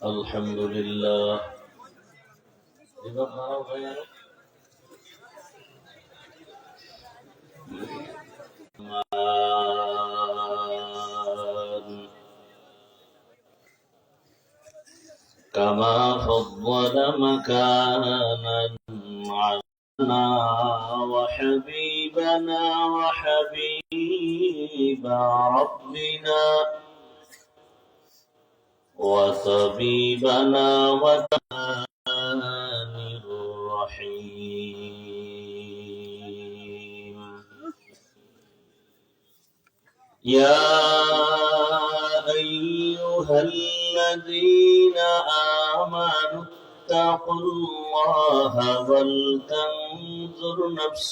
الحمد لله كما فضل مكانا علينا وحبيبنا وحبيب ربنا وطبيبنا وتمان الرحيم يا أيها الذين آمنوا اتقوا الله ولتنظر نفس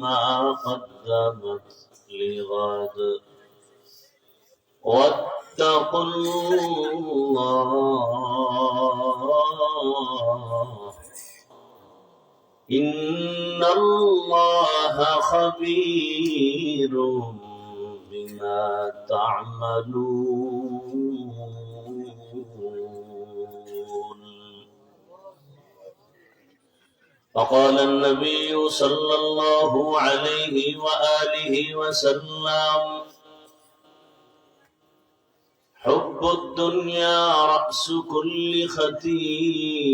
ما قدمت لغد واتقوا الله إن الله خبير بما تعملون. فقال النبي صلى الله عليه وآله وسلم حب الدنيا رأس كل خطيئة.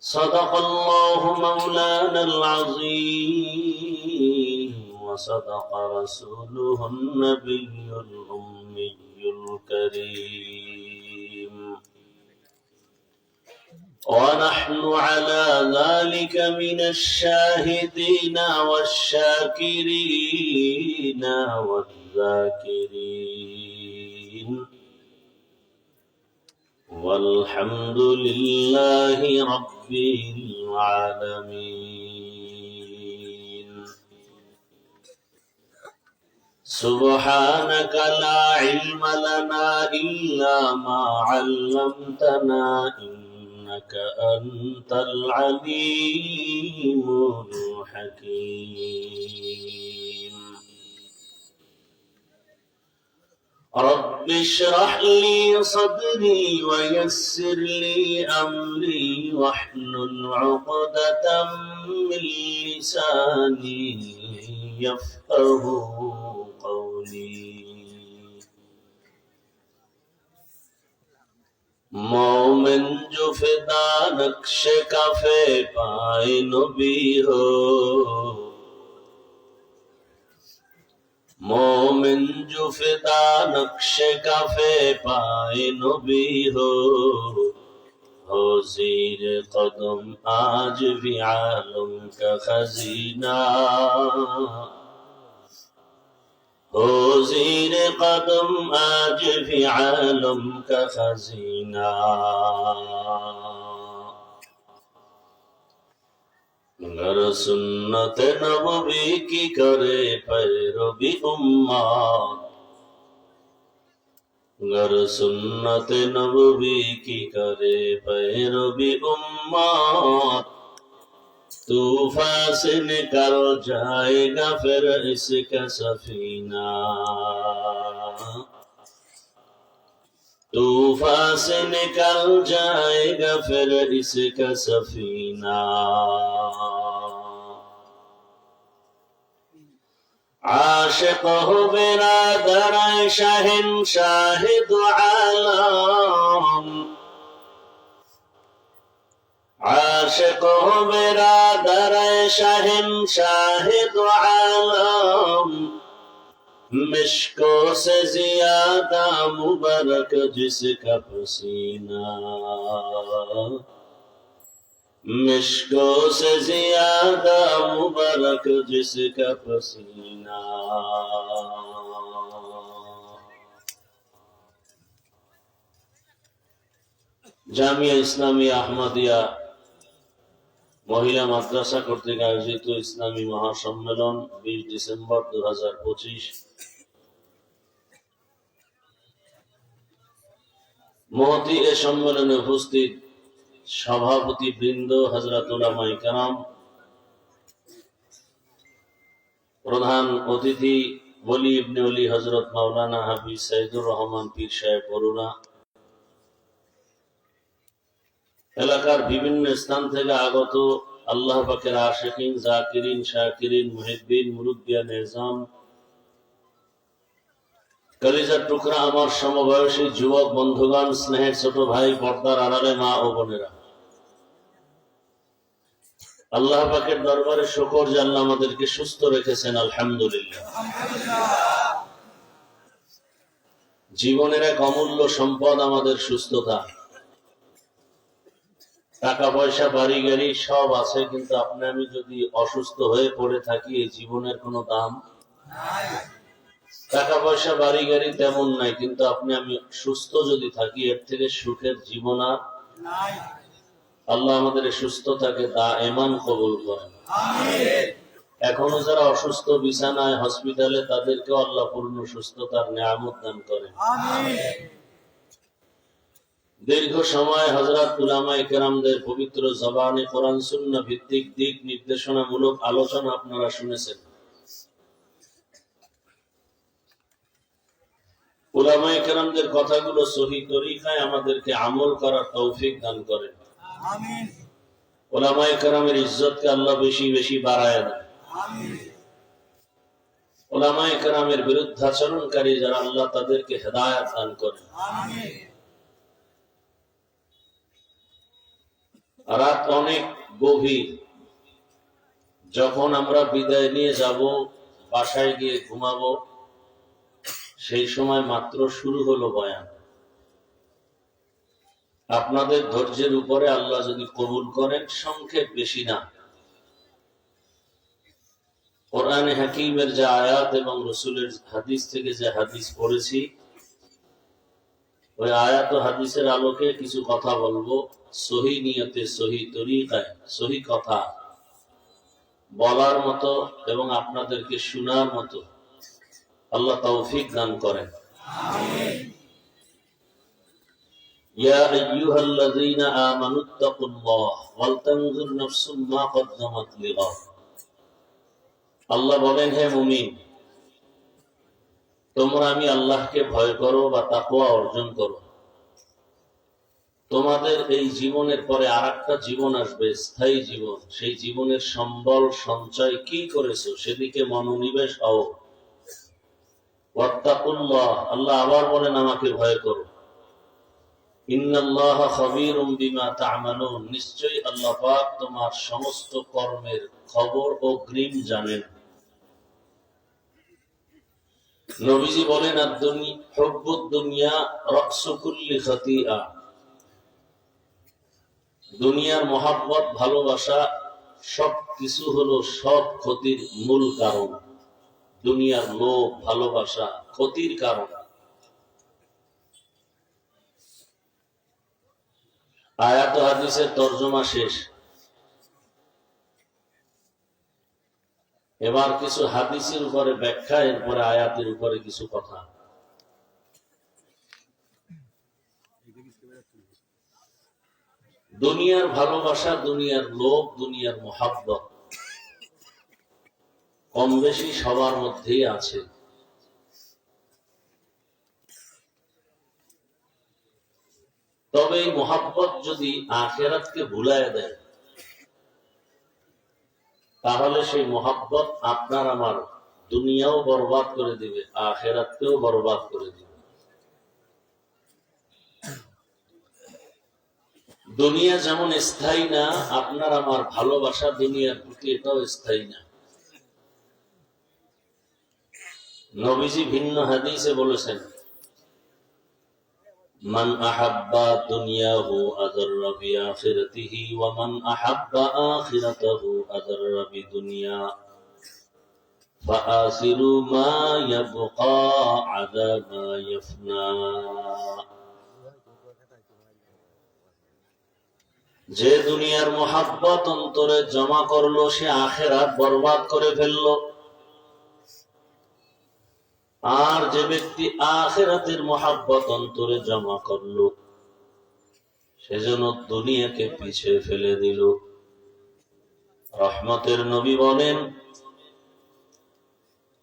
صدق الله مولانا العظيم وصدق رسوله النبي الأمي الكريم ونحن على ذلك من الشاهدين والشاكرين والذاكرين والحمد لله رب العالمين. سبحانك لا علم لنا إلا ما علمتنا إنك أنت العليم الحكيم. رب اشرح لي صدري ويسر لي أمري واحلل عقدة من لساني يفقه قولي. مومن جو فدا نقش کفے پائے نبی ہو مومن جو فدا نقش کفے پائے نبی ہو زیر قدم آج بھی عالم کا خزینہ ہو زیر قدم آج بھی عالم کا خزینہ. گر سنت نبوی کی کرے پیروی امت گر سنت نبوی کی کرے پیروی امت طوفان سے نکل جائے گا پھر اس کا سفینہ طوفان سے نکل جائے گا پھر اس کا سفینہ. عاشق ہو برادر شہنشاہ دو عالم عاشق ہو برادر شہنشاہ دو عالم مشکوں سے زیادہ مبارک جس کا پسینہ مشکوں سے زیادہ مبارک جس کا پسینہ. জামিয়া ইসলামী আহমদিয়া মহিলা মাদ্রাসা কর্তৃক আয়োজিত ইসলামী মহাসম্মেলন 20 ডিসেম্বর 2025। মহতি এ সম্মেলনে উপস্থিত সভাপতি বৃন্দ, হযরত উলামায়ে কেরাম, প্রধান অতিথি ওলি ইবনে ওলি হযরত মাওলানা হাফিজ সাইদুর রহমান পীর সাহেব বরুণা, এলাকার বিভিন্ন স্থান থেকে আগত আল্লাহ পাকের আশিকিন, জাকিরিন, শাকিরিন, মুহিব্বিন, মুরুব্বিয়ান নিজাম, কলিজার টুকরা আমার সমবয়সী যুবক বন্ধুগণ, স্নেহের ছোট ভাই, পর্দার আড়ালে মা ও বোনেরা, আল্লাহ পাকের দরবারে শুকর যে আল্লাহ আমাদেরকে সুস্থ রেখেছেন, আলহামদুলিল্লাহ। জীবনের এক অমূল্য সম্পদ আমাদের সুস্থতা। টাকা পয়সা, বাড়ি গাড়ি সব আছে, কিন্তু আপনি আমি যদি অসুস্থ হয়ে পড়ে থাকি, এই জীবনের কোনো দাম নাই। টাকা পয়সা, বাড়ি গাড়ি তেমন নাই, কিন্তু আপনি আমি সুস্থ যদি থাকি, এর থেকে সুখের জীবন আর নাই। আল্লাহ আমাদের সুস্থতাকে দায়েমান কবুল করেন, আমিন। এখনো যারা অসুস্থ বিছানায়, হসপিটালে, তাদেরকেও আল্লাহ পূর্ণ সুস্থতার নিয়ামত দান করেন, আমিন। দীর্ঘ সময় হযরত উলামায়ে কেরামদের পবিত্র জবানে কোরআন সুন্নাহ ভিত্তিক দিক নির্দেশনামূলক আলোচনা আপনারা শুনেছেন। উলামায়ে কেরামদের কথাগুলো সহিহ তরিকায় আমাদেরকে আমল করার তৌফিক দান করেন, আমিন। উলামায়ে কেরামের ইজ্জতকে আল্লাহ বেশি বেশি বাড়ায় দেন, আমিন। উলামায়ে কেরামের বিরুদ্ধাচরণকারী যারা, আল্লাহ তাদেরকে হেদায়েত দান করেন, আমিন। রাত অনেক গভীর, যখন আমরা বিদায় নিয়ে যাব, বাসায় গিয়ে ঘুমাবো, সেই সময় মাত্র শুরু হলো বয়ান। আপনাদের ধৈর্যের উপরে আল্লাহ যদি কবুল করেন, সংক্ষেপ বেশি না। কোরআনে হাকিমের যে আয়াত এবং রাসূলের হাদিস থেকে যে হাদিস পড়েছি, ওই আয়াত ও হাদিসের আলোকে কিছু কথা বলবো, সহি নিয়তে, সহি তরিকায়, সহি কথা বলার মতো এবং আপনাদেরকে শোনার মতো আল্লাহ তৌফিক দান করেন, আমিন। ইয়া আইয়ুহাল্লাযীনা আমানুত্তাকুল্লাহ ওয়াল তানজুর নাফসুম মা কদ্দামাত লিগাদ। আল্লাহ বলেন, হে মুমিন, তোমরা আমি আল্লাহকে ভয় করো বা তাকওয়া অর্জন করো। তোমাদের এই জীবনের পরে আরেকটা জীবন আসবে, স্থায়ী জীবন। সেই জীবনের সম্বল সঞ্চয় কি করেছো সেদিকে মনোনিবেশ হও। ওয়াত্তাকুল্লাহ, আল্লাহ আবার বলেন, আমাকে ভয় করো। ইন্নাল্লাহা খাবীরুম বিমা তা'মালুন, নিশ্চয়ই আল্লাহ পাক তোমার সমস্ত কর্মের খবর ও গ্রিম জানেন। নবীজি বলেন, হুব্বুদ দুনিয়া রাসু কুল্লি খাতিআ, দুনিয়ার মহাব্বত, ভালোবাসা সব কিছু হলো সব ক্ষতির মূল কারণ। দুনিয়ার লোভ, ভালোবাসা ক্ষতির কারণ। আয়াত ও হাদিসের তরজমা শেষ। এবার কিছু হাদিসের উপরে ব্যাখ্যা, এরপরে আয়াতের উপরে কিছু কথা। দুনিয়ার ভালোবাসা, দুনিয়ার লোভ, দুনিয়ার মোহাব্বত কম বেশি সবার মধ্যেই আছে। তবে এই মোহাব্বত যদি আখিরাতকে ভুলায় দেয়, তাহলে সেই মোহাব্বত আপনার আমার দুনিয়াও বরবাদ করে দিবে, আখিরাতকেও বরবাদ করে দিবে। দুনিয়া যেমন স্থায়ী না, আপনার আমার ভালোবাসা দুনিয়ার প্রতি এটাও স্থায়ী না। নবীজি ভিন্ন হাদিসে বলেছেন, মান আহাব্বা দুনিয়াহু আযাররা বিআখিরাতিহি ওয়া মান আহাব্বা আখিরাতাহু আযাররা বিদুনিয়া ফাআসিরু মা ইয়াবকা আদা মা ইয়াফনা। যে দুনিয়ার মোহাব্বত অন্তরে জমা করলো সে আখিরাত বরবাদ করে ফেললো। আর যে ব্যক্তি আখিরাতের মোহাব্বত অন্তরে জমা করলো সেজন্য দুনিয়াকে পিছিয়ে ফেলে দিল। রহমতের নবী বলেন,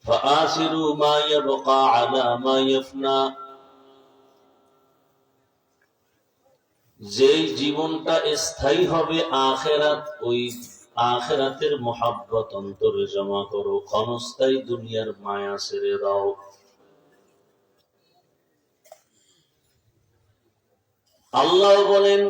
فآثروا ما يبقى على ما يفنى। যে জীবনটা স্থায়ী হবে আখিরাত, ওই আখিরাতের মোহাব্বত অন্তরে জমা করো, ক্ষণস্থায়ী দুনিয়ার মায়া ছেড়ে দাও। আল্লাহ বলেন,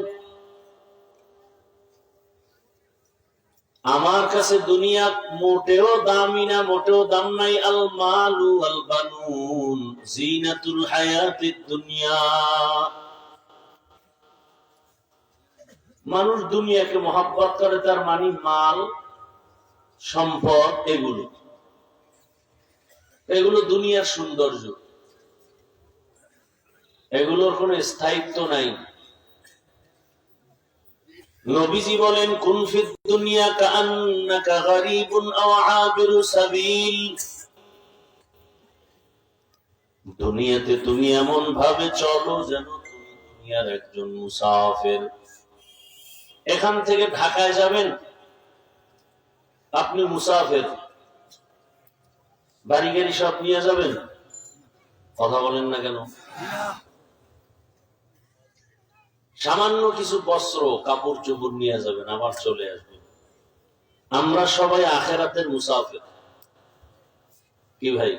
আমার কাছে দুনিয়া মোটেও দামি না, মোটেও দাম নাই। আল মালু আল বানুন জিনাতুল হায়াতিদ দুনিয়া। মানুষ দুনিয়াকে মহব্বত করে, তার মানে মাল সম্পদ, এগুলো দুনিয়ার সৌন্দর্য, এগুলোর কোন স্থায়িত্ব নাই। নবীজি বলেন, কুন ফিদ দুনিয়া কাআন্নাকা গরীবুন আও আবিরু সাবিল। দুনিয়াতে তুমি এমন ভাবে চলো যেন তুমি দুনিয়ার একজন মুসাফির। এখান থেকে ঢাকায় যাবেন, আপনি মুসাফির, বাড়ি গাড়ি সব নিয়ে যাবেন? কথা বলেন না কেন? সামান্য কিছু বস্ত্র কাপড় চোপড় নিয়ে যাবেন, আবার চলে আসবেন। আমরা সবাই আখিরাতের মুসাফির, কি ভাই?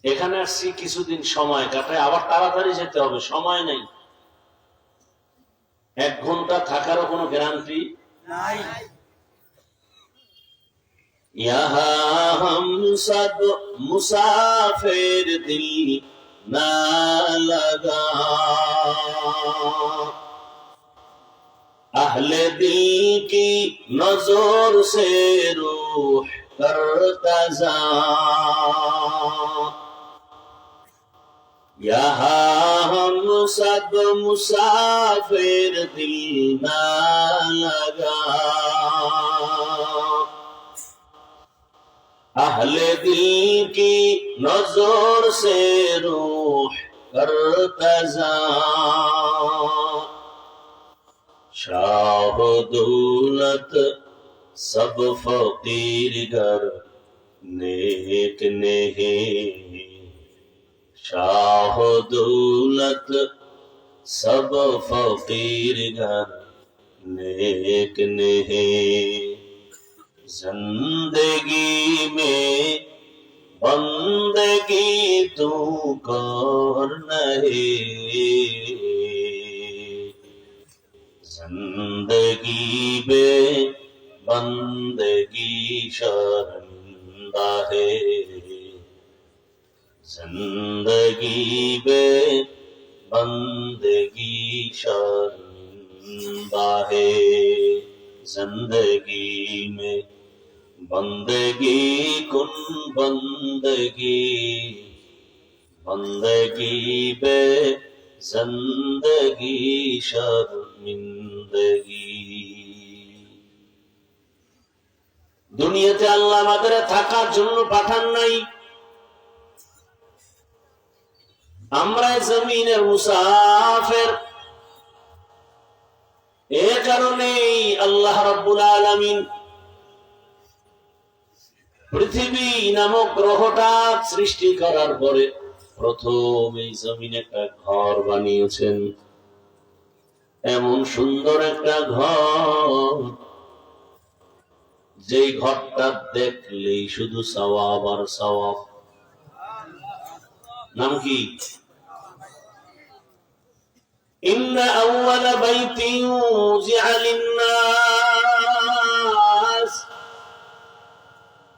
এখানে আসছি কিছুদিন সময় কাটায়, আবার তাড়াতাড়ি যেতে হবে, সময় নেই। 1 ঘন্টা থাকারও কোনো গ্যারান্টি নাই। ইহা হাম সব মুসাফির দিল না লাগা, আহলে দিল কি নজর সে রূহ করতা যা। यहाँ हम सब मुसाफिर दिल ना लगा, अहले दिल की नजर से रूह करता जा। शाह दौलत सब फकीर गर नेक नहीं, शाह दौलत सब फकीर घर नेक नहीं। जिंदगी में बंदगी तू कर नहीं, जिंदगी में बंदगी शर्मिंदा है, जिंदगी में बंदगी शर्मिंदा है, जिंदगी में बंदगी कुन बंदगी, बंदगी बे जिंदगी शर्मिंदगी। দুনিয়াতে আল্লাহ আমাদের থাকার জন্য পাঠান নাই, আমরা জমিনের মুসাফির। এ কারণেই আল্লাহ রাব্বুল আলামিন পৃথিবী নামক গ্রহটা সৃষ্টি করার পরে প্রথম এই জমিনে একটা ঘর বানিয়েছেন। এমন সুন্দর একটা ঘর, যেই ঘরটা দেখলেই শুধু সওয়াব আর সওয়াব। নাম কি? إن أول بيت وضع للناس،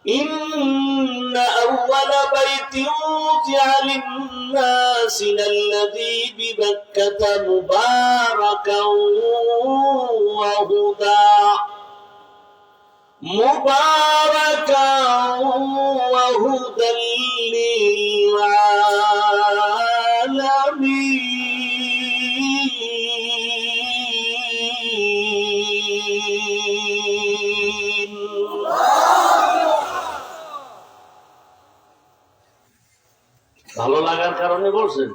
إن أول بيت وضع للناس للذي ببكة مباركا وهدى، مباركا وهدى للعالمين۔ ভালো লাগার কারণে বলছেন,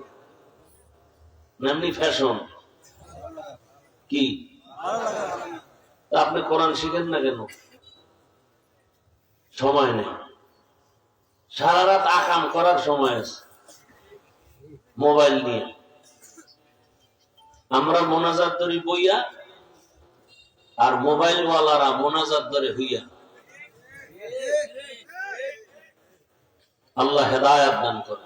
এমনি ফ্যাশন কি? তা আপনি কোরআন শিখেন না কেন? সময় নেই। সারা রাত আকাম করার সময় আছে মোবাইল নিয়ে। আমরা মোনাজাত ধরি বইয়া, আর মোবাইল ওয়ালারা মোনাজাত ধরে হইয়া। আল্লাহ হেদায়েত দান করে।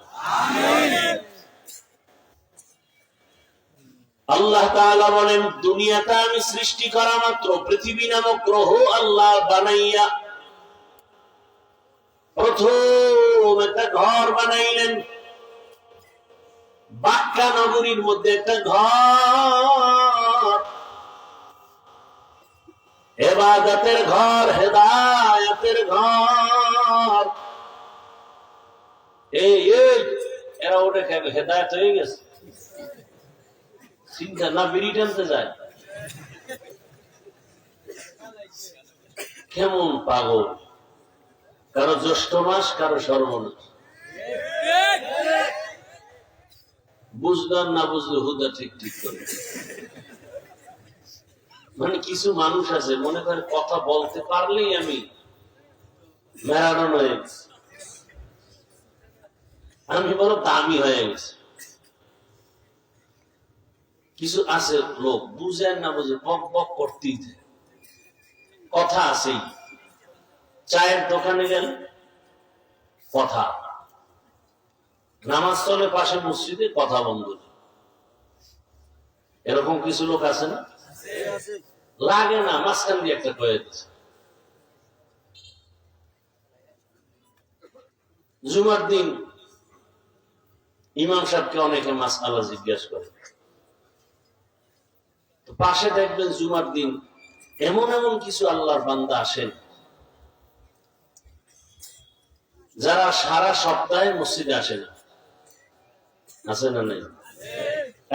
আল্লাহ তাআলা বলেন, দুনিয়াটা আমি সৃষ্টি করা মাত্র, পৃথিবী নামক গ্রহ আল্লাহ বানাইয়া প্রথম একটা ঘর বানাইলেন। বাক্কা নগরীর মধ্যে একটা ঘর, ইবাদতের ঘর, হেদায়েতের ঘর। এই এরা ওটা খাবে, হেদায়েত হয়ে গেছে। চিন্তা না, বিড়ি টানতে যায়। কেমন পাগল! কারো জ্যৈষ্ঠ মাস, কারো সর্বনাশ। বুঝলাম না, বুঝলে হুদা ঠিক ঠিক করে। মানে কিছু মানুষ আছে মনে করে কথা বলতে পারলেই আমি ম্যারাডোনা হয়ে গেছি, আমি বড় দামি হয়ে গেছি। কিছু আছে লোক বুঝেন না বুঝে বক বক করতেই থাকে। কথা আছেই, চায়ের দোকানে গেল কথা, নামাজ চলে পাশে মসজিদে কথা বন্ধ। এরকম কিছু লোক আছে না? লাগে না, মাঝখান দিয়ে একটা কয়ে দিচ্ছে। জুমার দিন ইমাম সাহেবকে অনেকে মাসআলা জিজ্ঞাসা করে, তো পাশে দেখবেন জুমার দিন এমন এমন কিছু আল্লাহর বান্দা আসেন যারা সারা সপ্তাহে মসজিদে আসে না। আছে না নাই?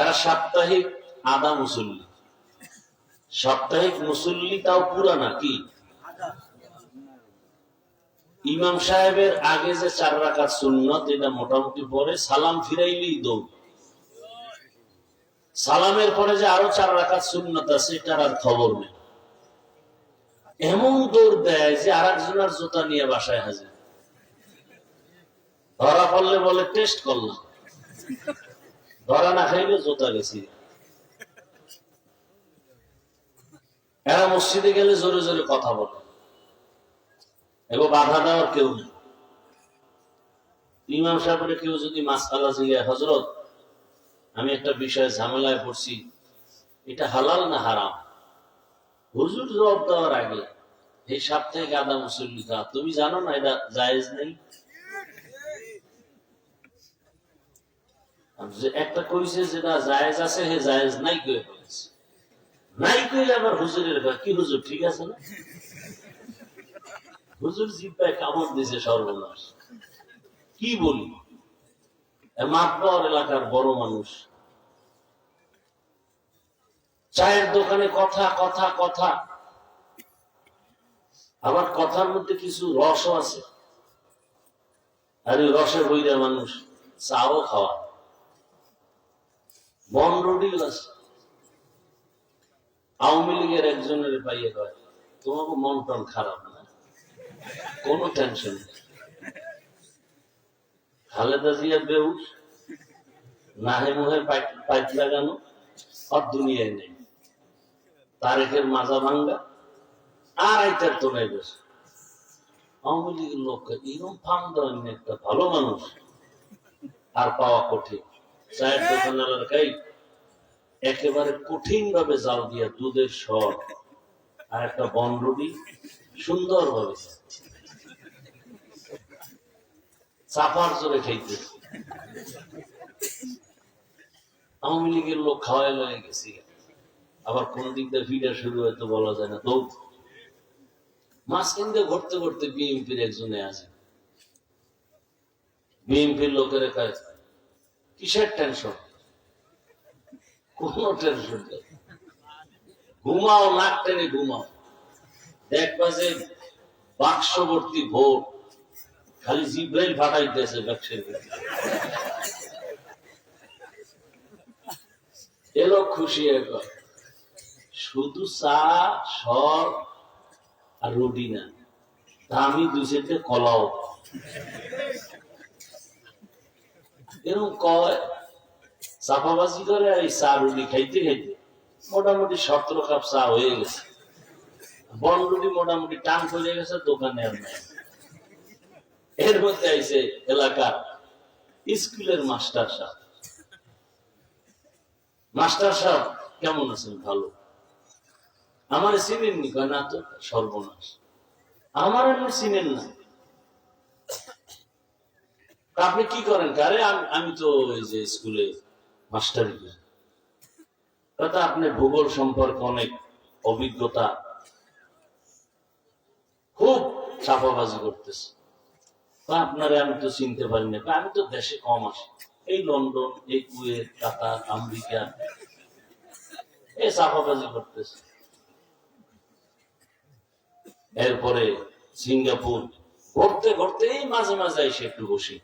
এরা সাপ্তাহিক আধা মুসল্লি, সাপ্তাহিক মুসল্লি তাও পুরা না। কি ইমাম সাহেবের আগে যে 4 রাকাত সুন্নত, এটা মোটামুটি পরে সালাম ফিরাইলেই দৌড়। সালামের পরে যে আরো 4 রাকাত সুন্নত আছে, এটার আর খবর নেই। এমন দৌড় দেয় যে আরেকজনের জুতা নিয়ে বাসায় হাজির। ধরা পড়লে বলে টেস্ট করলাম, ধরা না খাইলে জুতা গেছি। এরা মসজিদে গেলে জোরে জোরে কথা বলে, এগো বাধা দেওয়ার কেউ নেই। ইমাম সাহেবের কেউ যদি মাসআলা জিজ্ঞাসা, হযরত আমি একটা বিষয়ে ঝামেলায় পড়ছি, এটা হালাল না হারাম, হুজুর জবাব দেওয়ার আগে এই সাপ্তাহিক আধা মুসল্লি কা, তুমি জানো না এটা জায়েজ নেই? একটা কইছে যেটা জায়েজ আছে, হে জায়েজ নাই কয়ে ফেলেছে। নাই কইলে আবার হুজুরের কি হুজুর ঠিক আছে না? হুজুর জিব্বায় কামড় দিয়েছে, সর্বনাশ। কি বলি, মাতবর এলাকার বড় মানুষ, চায়ের দোকানে কথা কথা কথা, আবার কথার মধ্যে কিছু রসও আছে। আর এই রসে বইরা মানুষ চাও খাওয়া, বন রুটিও আছে। আওয়ামী লীগের একজনের পাইয়ে কয়, তোমাকে মন টন খারাপ না, কোনো টেনশন নেই। খালেদা জিয়া বেউস, নাহে মুহে পাইপ লাগানো, আর দুনিয়ায় নেই। তারেকের মাজা ভাঙ্গা, আর আইতার তো নাই বেশ। আওয়ামী লীগের লোককে এরকম ফার্ম দেওয়ার একটা ভালো মানুষ আর পাওয়া কঠিন। চায়ের দোকানের গাই একেবারে কঠিন ভাবে জাল দিয়া দুধের সর আর একটা বনরুটি সুন্দর ভাবে চাপার জোরে খাইতে। আওয়ামী লীগের লোক খাওয়াই লয়ে গেছি, আবার কোন দিক দিয়ে ভিড়া শুরু হয়তো বলা যায় না। দৌড় মাঝখান দিয়ে ঘুরতে ঘুরতে বিএনপির একজনে আছে। বিএনপির লোকের কাজ কিসের টেনশন? কোন টেনশন নেই, ঘুমাও, নাক টেনে ঘুমাও। দেখবা যে বাক্স ভর্তি ভোট, খালি জিব্রাইল ফাটাইতেছে বাক্সের। খুশি হয়ে গেল, শুধু চা সর আর রুটি না, তা আমি দুই সেটে কলাও। এরকম কয় চাপাবাজি করে আর এই চা রুটি খাইতে খাইতে মোটামুটি 17 কাপ চা হয়ে গেছে। বন রুটি মোটামুটি টান করে গেছে, দোকানে আর নাই। এর মধ্যে আইছে এলাকার স্কুলের মাস্টার সাহেব। মাস্টার সাহেব কেমন আছেন? ভালো। আমার চিনেননি? কয় না তো। সর্বনাশ, আমার এমন চিনেন না? আপনি কি করেন? আরে আমি তো ওই যে স্কুলে মাস্টারি করি। কথা আপনি ভূগোল সম্পর্কে অনেক অভিজ্ঞতা, খুব চাপাবাজি করতেছে। আপনারে আমি তো চিনতে পারি না। আমি তো দেশে কম আসি, এই লন্ডন, এই কুয়েত, কাতার, আমেরিকা, এই চাপাবাজি করতেছে। এরপরে সিঙ্গাপুর ঘুরতে ঘুরতে এই মাঝে মাঝে এসে একটু বসি।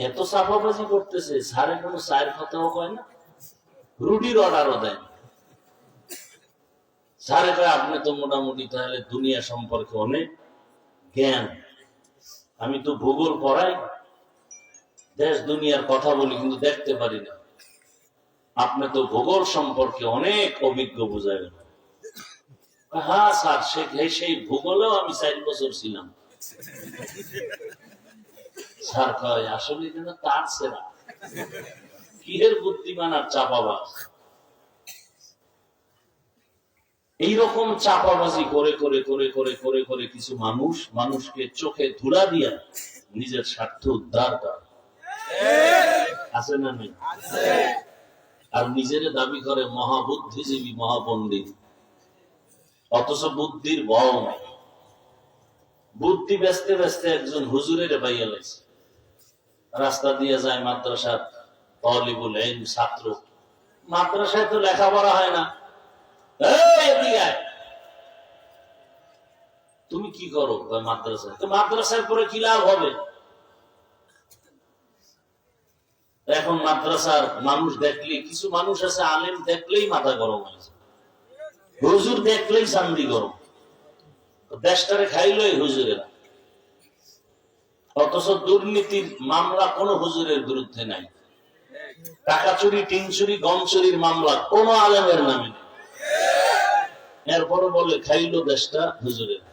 এত চাপাবাজি করতেছে, স্যারে কোনো চায়ের কথাও কয় না, রুটির অর্ডারও দেয়। স্যারে কয় আপনি তো মোটামুটি তাহলে দুনিয়া সম্পর্কে অনেক জ্ঞান। আমি তো ভূগোল পড়াই, দেশ দুনিয়ার কথা বলি, কিন্তু দেখতে পারি না। আপনি তো ভূগোল সম্পর্কে অনেক অভিজ্ঞ বুঝাবেন। হ্যাঁ স্যার, সেই ভূগোলেও আমি 4 বছর ছিলাম। স্যার কয় আসলে যেন তার সেরা কিহের বুদ্ধিমান আর চাপাবাজ। এইরকম চাপাবাজি করে করে করে করে করে করে কিছু মানুষকে চোখে ধুলা দিয়া নিজের স্বার্থ উদ্ধার করে। আছে না নেই? আর নিজের দাবি করে মহাবুদ্ধিজীবী, মহাপণ্ডিত, অথচ বুদ্ধির বল নাই। বুদ্ধি বেচতে বেচতে একজন হুজুরের পাইয়া লাইছে। রাস্তা দিয়ে যায় মাদ্রাসার তালিবুল ইলম ছাত্র। মাদ্রাসায় তো লেখাপড়া হয় না। তুমি কি করো? মাদ্রাসায়। তো মাদ্রাসায় পরে কি লাভ হবে? এখন মাদ্রাসার মানুষ দেখলে, কিছু মানুষ আছে আলেম দেখলেই মাথা গরম হয়েছে, হুজুর দেখলেই চান্দি গরম। দেশটারে খাইলো এই হুজুরেরা। অথচ দুর্নীতির মামলা কোন হুজুরের বিরুদ্ধে নাই। টাকা চুরি, টিন চুরি, গম চুরির মামলা কোন আলেমের নামে নেই। এরপরে বলে খাইলো দেশটা হুজুরের।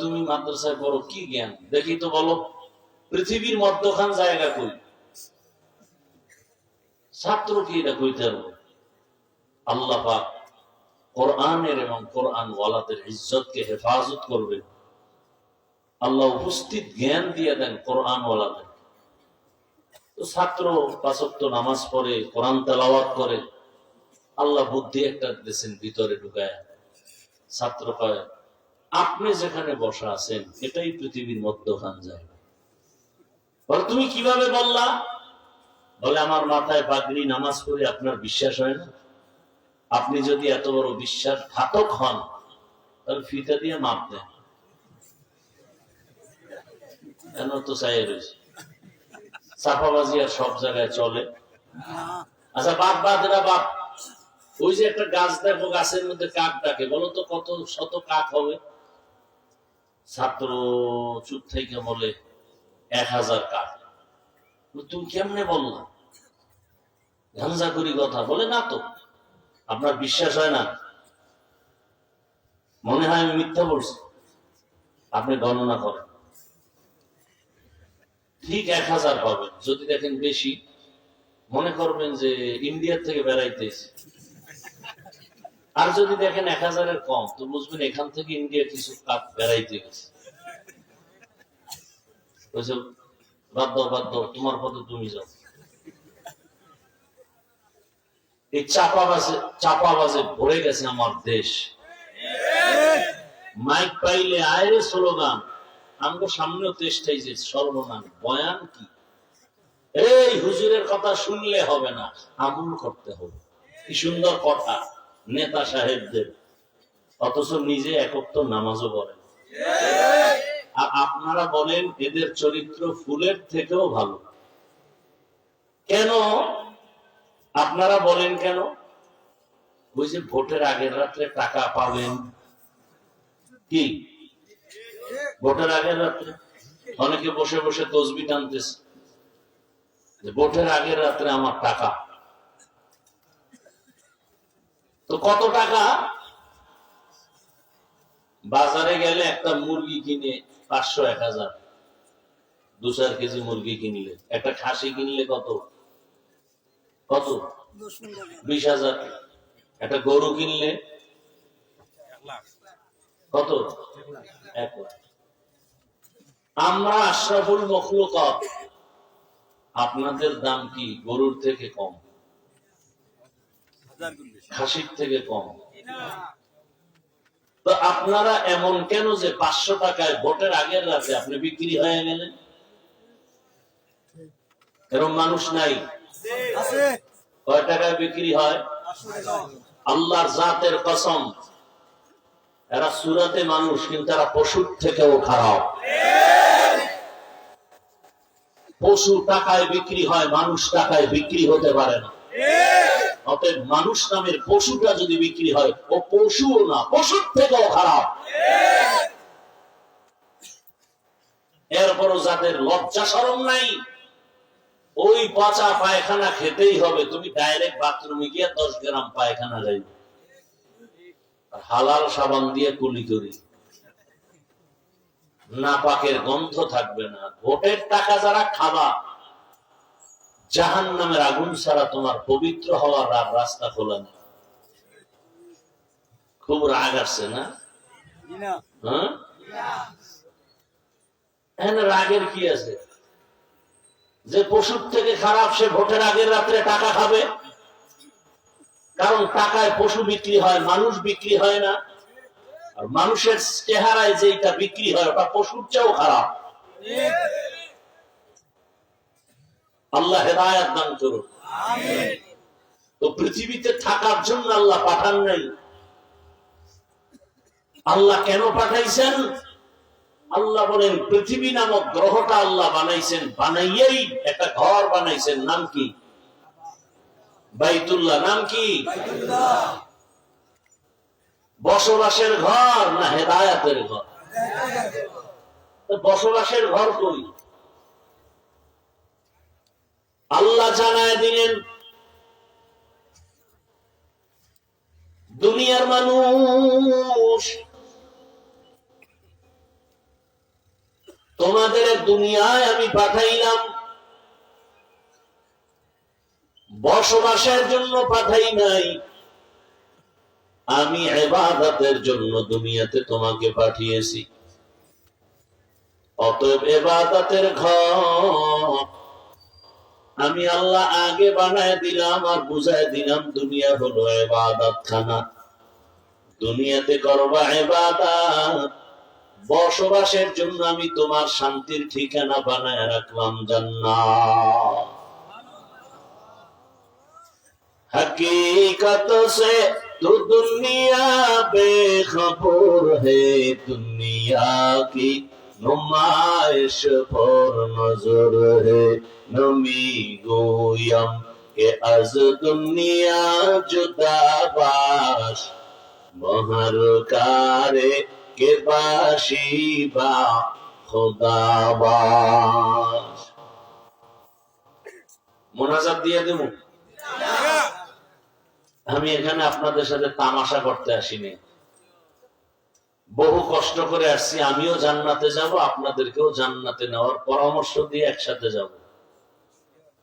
তুমি মাদ্রাসায় পড়ো, কি জ্ঞান দেখি তো বলো। পৃথিবীর মধ্যখান জায়গা কই? ছাত্র কি এটা কইতে পারবো? আল্লাহ পাক কোরআনের এবং কোরআন ওয়ালাদের ইজ্জতকে হেফাজত করবে। আল্লাহ উপস্থিত জ্ঞান দিয়ে দেন কোরআন ওয়ালাদের। তো ছাত্র 5 ওয়াক্ত নামাজ পড়ে, কোরআন তেলাওয়াত করে, আল্লাহ বুদ্ধি একটা দিয়েছেন ভিতরে ঢুকায়। ছাত্র কয় আপনি যেখানে বসা আছেন এটাই পৃথিবীর মধ্যখান জায়গা। বলে তুমি কিভাবে বললা? বলে আমার মাথায় পাগড়ি, নামাজ পড়ে আপনার বিশ্বাস হয় না? আপনি যদি এত বড় বিশ্বাসঘাতক হন তাহলে ফিতা দিয়ে মাপ দেন। কেন তো চাই রয়েছে চাপাবাজি আর সব জায়গায় চলে। আচ্ছা বাপ বাদেরা বাপ, ওই যে একটা গাছ দেখো, গাছের মধ্যে কাক ডাকে, বলো তো কত শত কাক হবে? ছাত্র চুপ থেকে বলে 1000 কাক। তুমি কেমনে বললা? গাঞ্জা করি কথা। বলে না তো, আপনার বিশ্বাস হয় না? মনে হয় আমি মিথ্যা বলছি? আপনি গণনা করেন, ঠিক 1000 পাবেন। যদি দেখেন বেশি, মনে করবেন যে ইন্ডিয়া থেকে বেড়াইতেছে। আর যদি দেখেন 1000-এর কম, তো বুঝবেন এখান থেকে ইন্ডিয়া কিছু কাক বেড়াইতে গেছে। বাদ দাও বাদ দাও, তোমার পথে তুমি যাও। এই চাপাবাজে ভরে গেছে আমার দেশ। মাইক পাইলে আয়রে স্লোগান, আমগো সামনেও চেষ্টাই যে সর্বনাম বয়ান কি। এই হুজুরের কথা শুনলে হবে না, আমল করতে হবে। কি সুন্দর কথা নেতা সাহেবদের, অথচ নিজে একক তো নামাজও পড়েন। আর আপনারা বলেন এদের চরিত্র ফুলের থেকেও ভালো। কেন আপনারা বলেন কেন? ওই যে ভোটের আগের রাত্রে টাকা পাবেন, কি ভোটের আগের রাত্রে অনেকে বসে বসে তসবি টানতেছে, ভোটের আগের রাত্রে আমার টাকা। তো কত টাকা? বাজারে গেলে একটা মুরগি কিনে 500 1000, 2-4 কেজি মুরগি কিনলে, একটা খাসি কিনলে কত কত 20,000, একটা গরু কিনলে কত 1 লাখ। আমরা আশরাফুল মখলুকাত, আপনাদের দাম কি গরুর থেকে কম, খাসির থেকে কম? তো আপনারা এমন কেন যে 500 টাকায় ভোটের আগের রাতে আপনি বিক্রি হয়ে গেলেন? এরকম মানুষ নাই? কয় টাকায় বিক্রি হয়? আল্লাহর জাতের কসম, এরা সুরাতে মানুষ কিন্তু এরা পশুর থেকেও খারাপ। পশু টাকায় বিক্রি হয়, মানুষ টাকায় বিক্রি হতে পারে না। অতএব মানুষ নামের পশুটা যদি বিক্রি হয়, ও পশুও না, পশুর থেকেও খারাপ। এরপরও যাদের লজ্জা শরম নাই, ওই পচা পায়খানা খেতেই হবে, তুমি ডাইরেক্ট বাথরুমে গিয়ে 10 গ্রাম পায়খানা যাই, হালাল সাবান দিয়ে কুলি করি, নাপাকের গন্ধ থাকবে না। ভোটের টাকা যারা খাবা, জাহান্নামের আগুন ছাড়া তোমার পবিত্র হওয়ার রাস্তা খোলা নেই। খুব রাগ আসছে না? হ্যাঁ, রাগের কি আছে? যে পশুর থেকে খারাপ সে ভোটের আগের রাত্রে টাকা খাবে, কারণ টাকায় পশু বিক্রি হয়, মানুষ বিক্রি হয় না। আর মানুষের চেহারায় যেটা বিক্রি হয় ওটা পশুর চেয়েও খারাপ। আল্লাহ হেদায়েত দান করুন। তো পৃথিবীতে থাকার জন্য আল্লাহ পাঠান নাই। আল্লাহ কেন পাঠাইছেন? আল্লাহ বলেন পৃথিবী নামক গ্রহটা আল্লাহ বানাইছেন, বানাইয়েই একটা ঘর বানাইছেন, নাম কি? বাইতুল্লাহ। নাম কি? বসবাসের ঘর না হেদায়েতের ঘর? বসবাসের ঘর কই? আল্লাহ জানায় দিলেন, দুনিয়ার মানুষ, তোমাদের দুনিয়ায় আমি পাঠাইলাম, বসবাসের জন্য পাঠাই নাই, আমি ইবাদতের জন্য দুনিয়াতে তোমাকে পাঠিয়েছি। অতএব ইবাদতের ঘর আমি আল্লাহ আগে বানায় দিলাম আর বুঝায় দিলাম, দুনিয়া হলো ইবাদত খানা, দুনিয়াতে করবা ইবাদত। বসবাসের জন্য আমি তোমার শান্তির ঠিকানা বানায় রাখলাম জান্নাত। हकीकत से तो दुनिया बेखबर है, दुनिया की नुमाइश पर नजर है, नमी गोयम के अज दुनिया जुदा बाश, महर कारे के बाशिबा खुदा बाश। मुनाजात दिए देबो। আমি এখানে আপনাদের সাথে তামাশা করতে আসিনি, বহু কষ্ট করে আসছি। আমিও জান্নাতে যাব, আপনাদেরকেও জান্নাতে নেওয়ার পরামর্শ দিয়ে একসাথে যাব,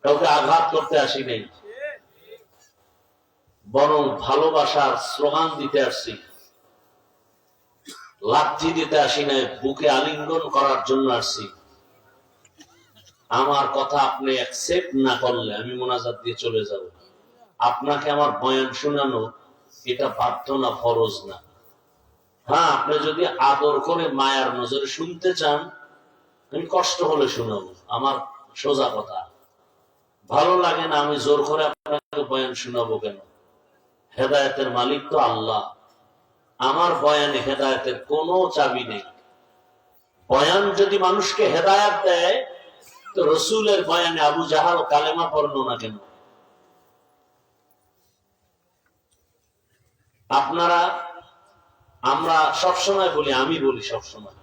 কাউকে আঘাত করতে আসি নাই, বরং ভালোবাসার স্লোগান দিতে আসছি, লাথি দিতে আসি নাই, বুকে আলিঙ্গন করার জন্য আসছি। আমার কথা আপনি অ্যাকসেপ্ট না করলে আমি মোনাজাত দিয়ে চলে যাব। আপনাকে আমার বয়ান শোনানো এটা বাধ্য না, ফরজ না। হ্যাঁ, আপনি যদি আদর করে মায়ার নজরে শুনতে চান, আমি কষ্ট হলে শোনাবো, আমার সোজা কথা। ভালো লাগে না, আমি জোর করে আপনাকে বয়ান শোনাবো কেন? হেদায়েতের মালিক তো আল্লাহ। আমার বয়ানে হেদায়েতের কোনো চাবি নেই। বয়ান যদি মানুষকে হেদায়েত দেয়, তো রসুলের বয়ানে আবু জাহাল কালেমা পড়লো না কেন? আপনারা, আমরা সবসময় বলি, আমি বলি সবসময়,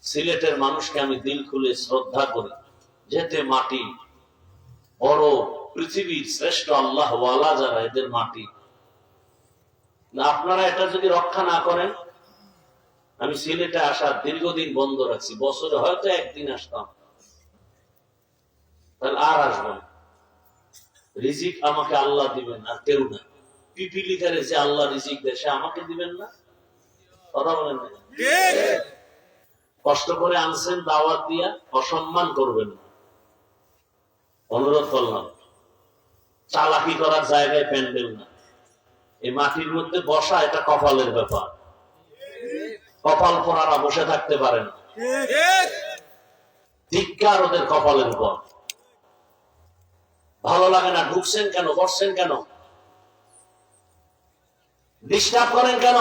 সিলেটের মানুষকে আমি দিল খুলে শ্রদ্ধা করি, যেতে মাটি বড়, পৃথিবীর শ্রেষ্ঠ আল্লাহ ওয়ালা যারা, এদের মাটি। আপনারা এটা যদি রক্ষা না করেন, আমি সিলেটে আসার দীর্ঘদিন বন্ধ রাখছি, বছরে হয়তো একদিন আসতাম, তাহলে আর আসবো না। রিজিক আমাকে আল্লাহ দিবেন, আর কেউ না। পিপিলিকারে যে আল্লাহ রিজিক দেয়, সে আমাকে দিবেন না? কথা বলেন না? কষ্ট করে আনছেন, দাওয়াত দিয়া অসম্মান করবেন না, অনুরোধ করলাম। চালাকি করার জায়গায় প্যান্ডেল না। এই মাটির মধ্যে বসা, এটা কপালের ব্যাপার। কপাল পরারা বসে থাকতে পারে না। ধিক্কার ওদের কপালের উপর। ভালো লাগে না, ঢুকছেন কেন, বসছেন কেন, ডিস্টার্ব করেন কেন?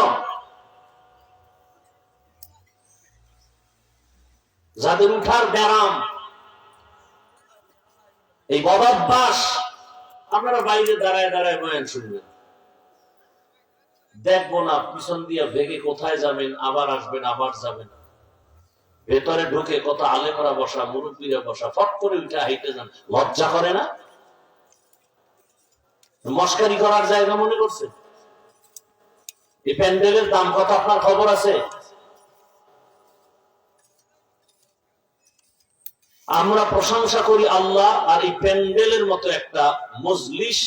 যাদের উঠার ব্যারাম, এই বদাভ্যাস, আপনারা বাইরে দাঁড়ায় দাঁড়ায় বয়ান শুনবেন, দেখবো না পিছন দিয়ে ভেগে কোথায় যাবেন, আবার আসবেন, আবার যাবেন। ভেতরে ঢুকে কত আলেমরা বসা, মুরব্বীরা বসা, ফট করে উঠে হাইটে যান। লজ্জা করে না? মস্কারি করার জায়গা মনে করছে? এই প্যান্ডেলের দাম কত আপনার খবর আছে? আমরা প্রশংসা করি আল্লাহ, আর এই প্যান্ডেলের মতো একটা মজলিস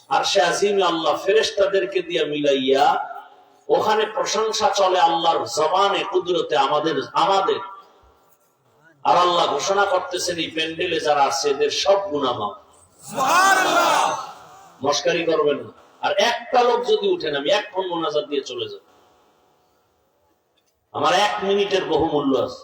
আর সে আজিমে আল্লাহ ফেরেশতাদেরকে দিয়ে মিলাইয়া ওখানে প্রশংসা চলে আল্লাহর জবানে, কুদরতে আমাদের। আর আল্লাহ ঘোষণা করতেছেন এই প্যান্ডেলে যারা আছে এদের সব গুনাহ মাফ। সুবহানাল্লাহ। মস্কারি করবেন না। আর একটা লোক যদি উঠেন, আমি এক ফোন মোনাজাত দিয়ে চলে যাব। আমার 1 মিনিটের বহু মূল্য আছে।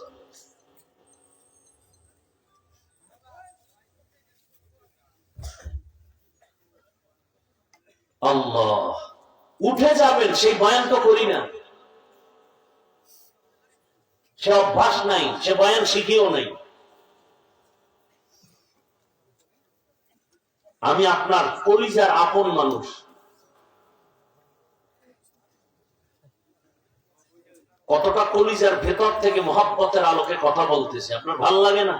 আল্লাহ, উঠে যাবেন, সেই বয়ান তো করি না, সে অভ্যাস নাই, সে বয়ান শিখিও নাই। আমি আপনার কলিজার আপন মানুষ, কতটা কলিজার ভেতর থেকে মহব্বতের আলোকে কথা বলতেছি, আপনার ভাল লাগে না?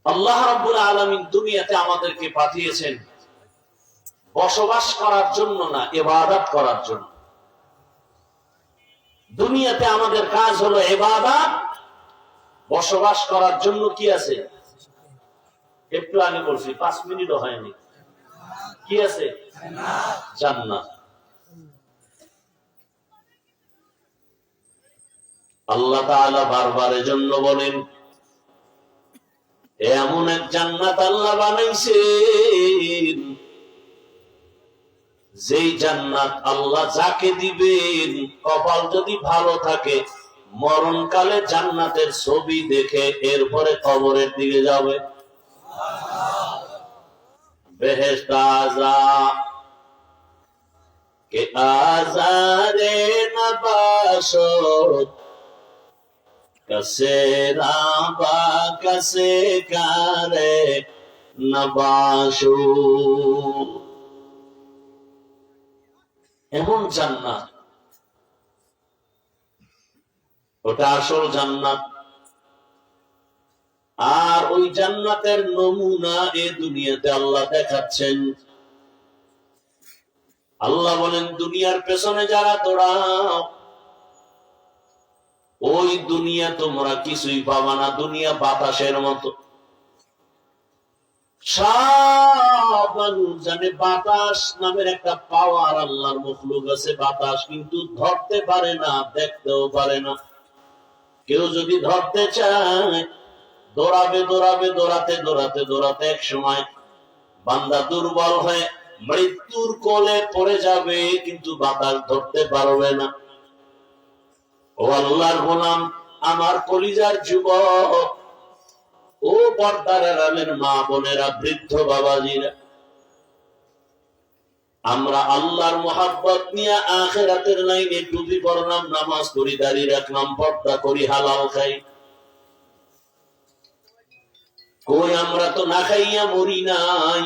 আল্লাহ রাব্বুল আলামিন দুনিয়াতে আমাদেরকে পাঠিয়েছেন বসবাস করার জন্য না, ইবাদত করার জন্য। দুনিয়াতে আমাদের কাজ হলো ইবাদত, বসবাস করার জন্য কি আছে? একটু আগে বলছি, 5 মিনিটও হয়নি, কি আছে? জান্নাত। আল্লাহ তাআলা বারবার এজন্য বলেন, এমন এক জান্নাত আল্লাহ বানাইছেন, যেই জান্নাত আল্লাহ যাকে দিবেন, কপাল যদি ভালো থাকে, মরণকালে জান্নাতের ছবি দেখে এরপরে কবরের দিকে যাবে। বেহেশত আযা কে আযারে নবাশত কসে রাবা কসে কারে নবাশু। এমন জান্নাত, ওটা আসল জান্নাত। আর ওই জান্নাতের নমুনা এ দুনিয়াতে আল্লাহ দেখাচ্ছেন। আল্লাহ বলেন, দুনিয়ার পেছনে যারা দৌড়াও, ওই দুনিয়া তোমরা কিছুই পাবা না। দুনিয়া বাতাসের মতো। সব মানুষ জানে বাতাস নামের একটা পাওয়ার আল্লাহর মখলুক আছে, বাতাস, কিন্তু ধরতে পারে না, দেখতেও পারে না। কেউ যদি ধরতে চায়, দৌড়াবে দৌড়াবে, দৌড়াতে দৌড়াতে দৌড়াতে এক সময় বান্দা দুর্বল হয়ে মৃত্যুর কোলে পড়ে যাবে, কিন্তু বাতাস ধরতে পারবে না। ও আল্লাহর গোলাম, আমার কলিজার যুবক, ও পর্দার আড়ালের মা বোনেরা, বৃদ্ধ বাবাজিরা, আমরা আল্লাহর মোহাব্বত নিয়ে আখিরাতের লাইনে টুপি পরলাম, নামাজ পড়ি, দাঁড়িয়ে রাখলাম, পর্দা করি, হালাল খাই। কই আমরা তো না খাইয়া মরি নাই,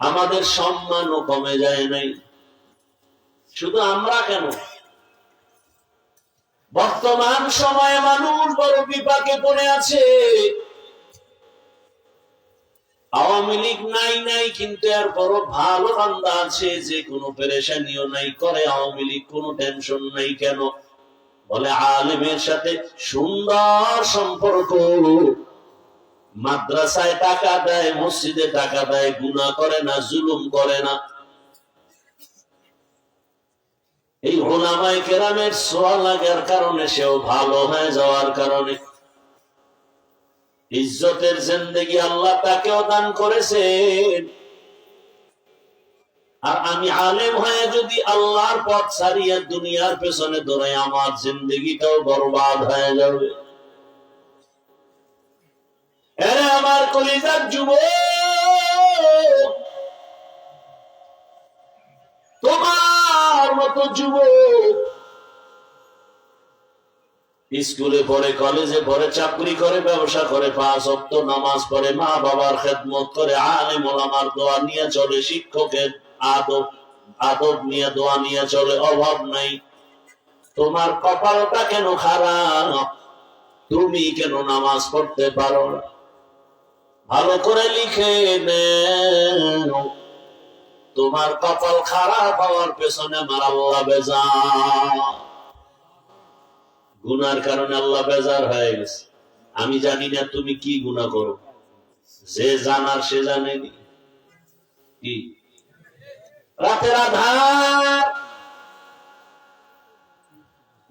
আমাদের সম্মানও কমে যায় নাই। শুধু আমরা কেন, বর্তমান সময়ে মানুষ বড় বিপাকে পড়ে আছে। আওয়ামী লীগ নাই নাই, কিন্তু এর বড় ভালো বান্দা আছে, যে কোনো পেরেশানিও নাই, করে আওয়ামী লীগ, কোনো টেনশন নাই। কেন? বলে আলেমের সাথে সুন্দর সম্পর্ক, মাদ্রাসায় টাকা দেয়, মসজিদে টাকা দেয়, গুনাহ করে না, জুলুম করে না। এই উলামায়ে কেরামের ছোঁয়া লাগার কারণে, সেও ভালো হয়ে যাওয়ার কারণে ইজ্জতের জিন্দেগি আল্লাহ তাকেও দান করেছেন। আর আমি আলেম হয়ে যদি আল্লাহর পথ ছাড়িয়ে দুনিয়ার পেছনে দৌড়াই, আমার জিন্দেগিটাও বরবাদ হয়ে যাবে। আরে আমার কলিজার যুবক, তোমার মতো যুবক স্কুলে পড়ে, কলেজে পড়ে, চাকরি করে, ব্যবসা করে, 5 ওয়াক্ত নামাজ পড়ে, মা বাবার খেদমত করে, আলেম ওলামার দোয়া নিয়ে চলে, শিক্ষকের আদব নিয়ে দোয়া নিয়ে চলে, অভাব নাই। তোমার কপালটা কেন খারাপ? তুমি কেন নামাজ পড়তে পারো না? ভালো করে লিখে নেও, তোমার কপাল খারাপ হওয়ার পেছনে আমার আল্লাহ বেজার। গুনার কারণে আল্লাহ বেজার হয়ে গেছে। আমি জানি না তুমি কি গুনাহ করো, যে জানার সে জানেনি। কি রাতের আধার,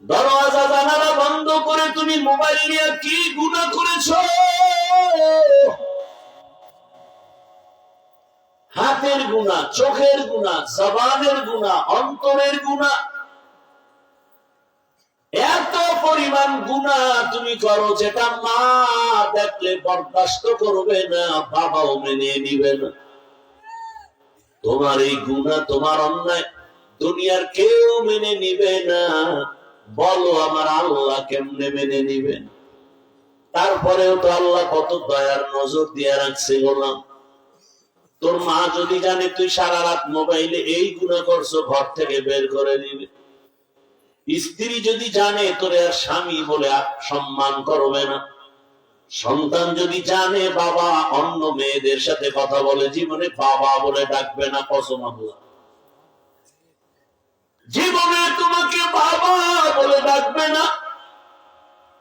দরওয়াজা জানালা বন্ধ করে তুমি মোবাইল নিয়ে কি গুনাহ করেছো? হাতের গুনাহ, চোখের গুনাহ, জবানের গুনাহ, অন্তরের গুনাহ, এত পরিমাণ গুনাহ তুমি করো যেটা মা দেখলে বরদাস্ত করবে না, বাবাও মেনে নিবে না। তোমার এই গুনাহ, তোমার অন্যায় দুনিয়ার কেউ মেনে নিবে না। বলো আমার আল্লাহ কেমনে মেনে নিবেন? তারপরেও তো আল্লাহ কত দয়ার নজর দিয়ে রাখছে। গোলাম, তোর মা যদি জানে তুই সারা রাত মোবাইলে এই গুনাহ করছো, ঘর থেকে বের করে দিবে। স্ত্রী যদি জানে তোর আর স্বামী বলে সম্মান করবে না। সন্তান যদি জানে বাবা অন্য মেয়েদের সাথে কথা বলে, জীবনে বাবা বলে ডাকবে না। কসম আল্লাহ, জীবনে তোমাকে বাবা বলে ডাকবে না।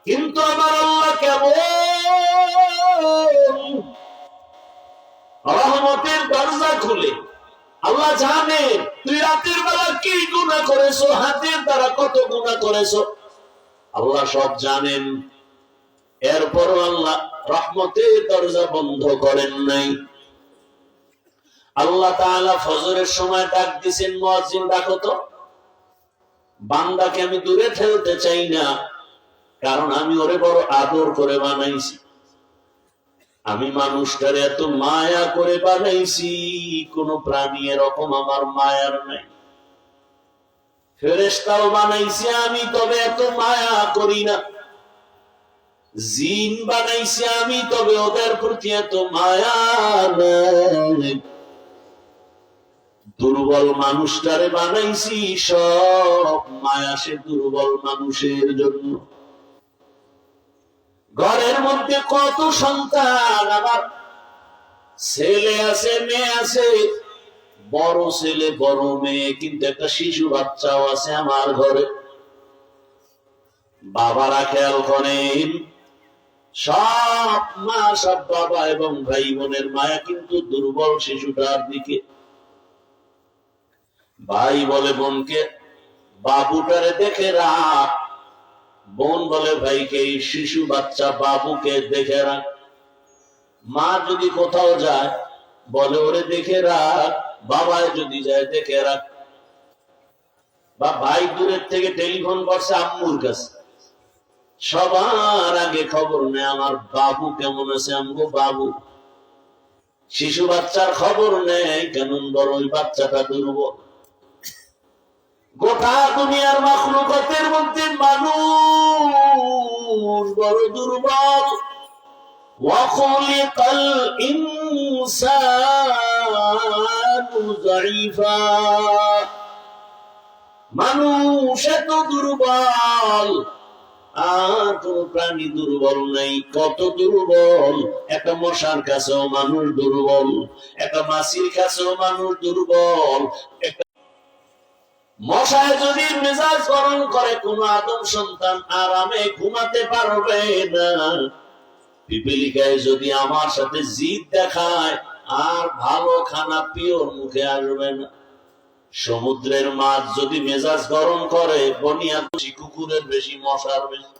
কিন্তু আমার আল্লাহ কেমন রহমতের দরজা খুলে, আল্লাহ জানে তুই রাতের বেলা কি গুনাহ করেছো, হাতের দ্বারা কত গুনাহ করেছো, আল্লাহ সব জানেন। এরপরও আল্লাহ রহমতের দরজা বন্ধ করেন নাই। আল্লাহ তাআলা ফজরের সময় ডাক দিয়েছেন, মুয়াজ্জিন ডাকো তো। বান্দাকে আমি দূরে ঠেলতে চাই না, কারণ আমি ওরে বড় আদর করে বানাইছি। আমি মানুষটারে এত মায়া করে বানাইছি, কোন প্রাণী এরকম আমার মায়ার নাই। ফেরেশতাও বানাইছি আমি, তবে এত মায়া করি না। জিন বানাইছি আমি, তবে ওদের প্রতি এত মায়া নাই। দুর্বল মানুষটারে বানাইছি, সব মায়া সে দুর্বল মানুষের জন্য। ঘরের মধ্যে কত সন্তান, আমার ছেলে আছে, মেয়ে আছে, বড় ছেলে বড় মেয়ে, কিন্তু একটা শিশু বাচ্চাও আছে আমার ঘরে। বাবারা খেয়াল করেন, সব মা, সব বাবা এবং ভাই বোনের মায়া কিন্তু দুর্বল শিশুটার দিকে। ভাই বলে বোনকে, বাবুটারে দেখে রাখ। বোন বলে ভাইকে, এই শিশু বাচ্চা বাবুকে দেখে রাখ। মা যদি কোথাও যায় বলে ওরে দেখে রাখ, বাবায় যদি যায় দেখে রাখ। বা ভাই দূরের থেকে টেলিফোন করছে আম্মুর কাছে, সবার আগে খবর নেয় আমার বাবু কেমন আছে। আমগো বাবু শিশু বাচ্চার খবর নেই, কেমন বড় ওই বাচ্চাটা দুর্বল। গোটা দুনিয়ার মাখলুকাতের মধ্যে মানুষ বড় দুর্বল। وخلق الإنسان ضعيفا, মানুষ এত দুর্বল, আর কোন প্রাণী দুর্বল নাই। কত দুর্বল! একটা মশার কাছেও মানুষ দুর্বল, একটা মাছির কাছেও মানুষ দুর্বল। মশায় যদি মেজাজ গরম করে, কোন আদম সন্তান আরামে ঘুমাতে পারবে না। পিপিলিকায় যদি আমার সাথে জিদ দেখায়, আর ভালো খানা পিওর মুখে আসবে না। সমুদ্রের মাছ যদি মেজাজ গরম করে, বনিয়াদি কুকুরের বেশি, মশার বেশি।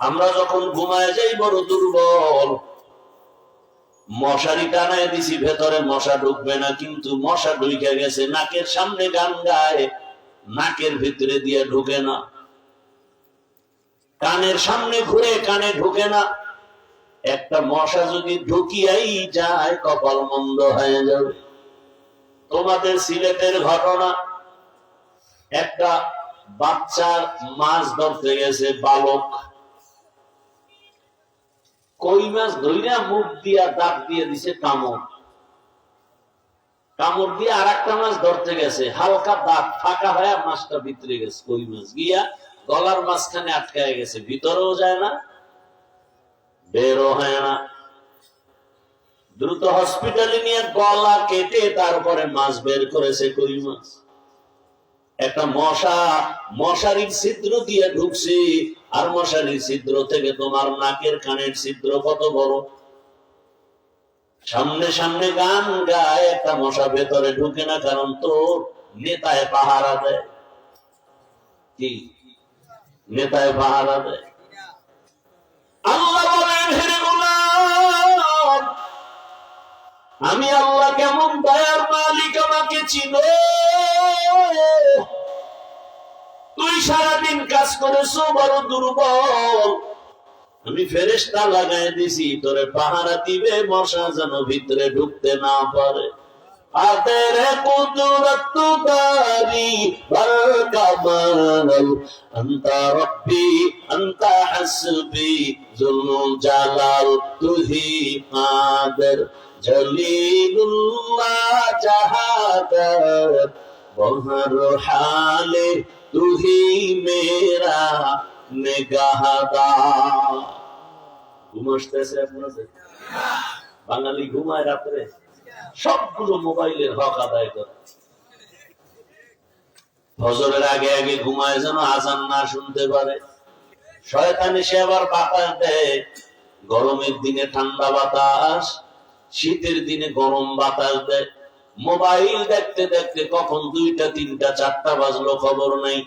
আমরা যখন ঘুমায় যাই বড় দুর্বল, মশারি টানায় দিছি, ভেতরে মশা ঢুকবে না, কিন্তু মশা ঢুকে গেছে। নাকের সামনে গান গায়, নাকের ভিতরে দিয়ে ঢুকে না। কানের সামনে ঘুরে, কানে ঢুকে না। একটা মশা যদি ঢুকিয়াই যায়, কপাল মন্দ হয়ে যাবে। তোমাদের সিলেটের ঘটনা, একটা বাচ্চার মাছ ধরতে গেছে বালক, কই মাছ ধইরা মুখ দিয়া দাঁত দিয়ে দিছে কামড়, কামড় দিয়ে আর একটা মাছ ধরতে গেছে, হালকা দাঁত ফাঁকা হয়ে মাছটা ভিতরে গেছে। কই মাছ গিয়া গলার মাঝখানে আটকায় গেছে, ভিতরেও যায় না, বেরও হয় না। দ্রুত হসপিটালে নিয়ে গলা কেটে তারপরে মাছ বের করেছে, কই মাছ। একটা মশা মশারির ছিদ্র দিয়ে ঢুকছে, আর মশারির ছিদ্র থেকে তোমার নাকের কানের ছিদ্র কত বড়। সামনে সামনে গান গায়, একটা মশা ভেতরে ঢুকে না, কারণ তো নেতায় পাহারা দেয়। কি নেতায় পাহারা দেয়? আল্লাহ বলেন, হে গোলাম, আমি আল্লাহ কেমন দয়ার মালিক, আমাকে চিনো। তুই সারাদিন কাজ করেছো, বড় দুর্বল। আমি ফেরেশতা লাগাই দিছি, তোরে পাহারা দিবে, মশা যেন ভিতরে ঢুকতে না পারে। আতেরে কুদরত তারি বল কামাল, আনতা রব্বি আনতা হাসবি জুল জালাল, তুহি কাদের জলিলুল্লাহ জাহাদাত, বহর হালে তুহি মেরা নিগাহদার। ঘুমাসতেছে আপনাদের? বাঙালি ঘুমায় রাত্রে, সবগুলো মোবাইলের হক আদায় করে। ফজরের আগে আগে ঘুমায় যেন আজান না শুনতে পারে। শয়তান এসে আবার বাতাস দেয়, গরমের দিনে ঠান্ডা বাতাস, শীতের দিনে গরম বাতাস দেয়। মোবাইল দেখতে দেখতে কখন 2টা 3টা 4টা বাজলো খবর নাই।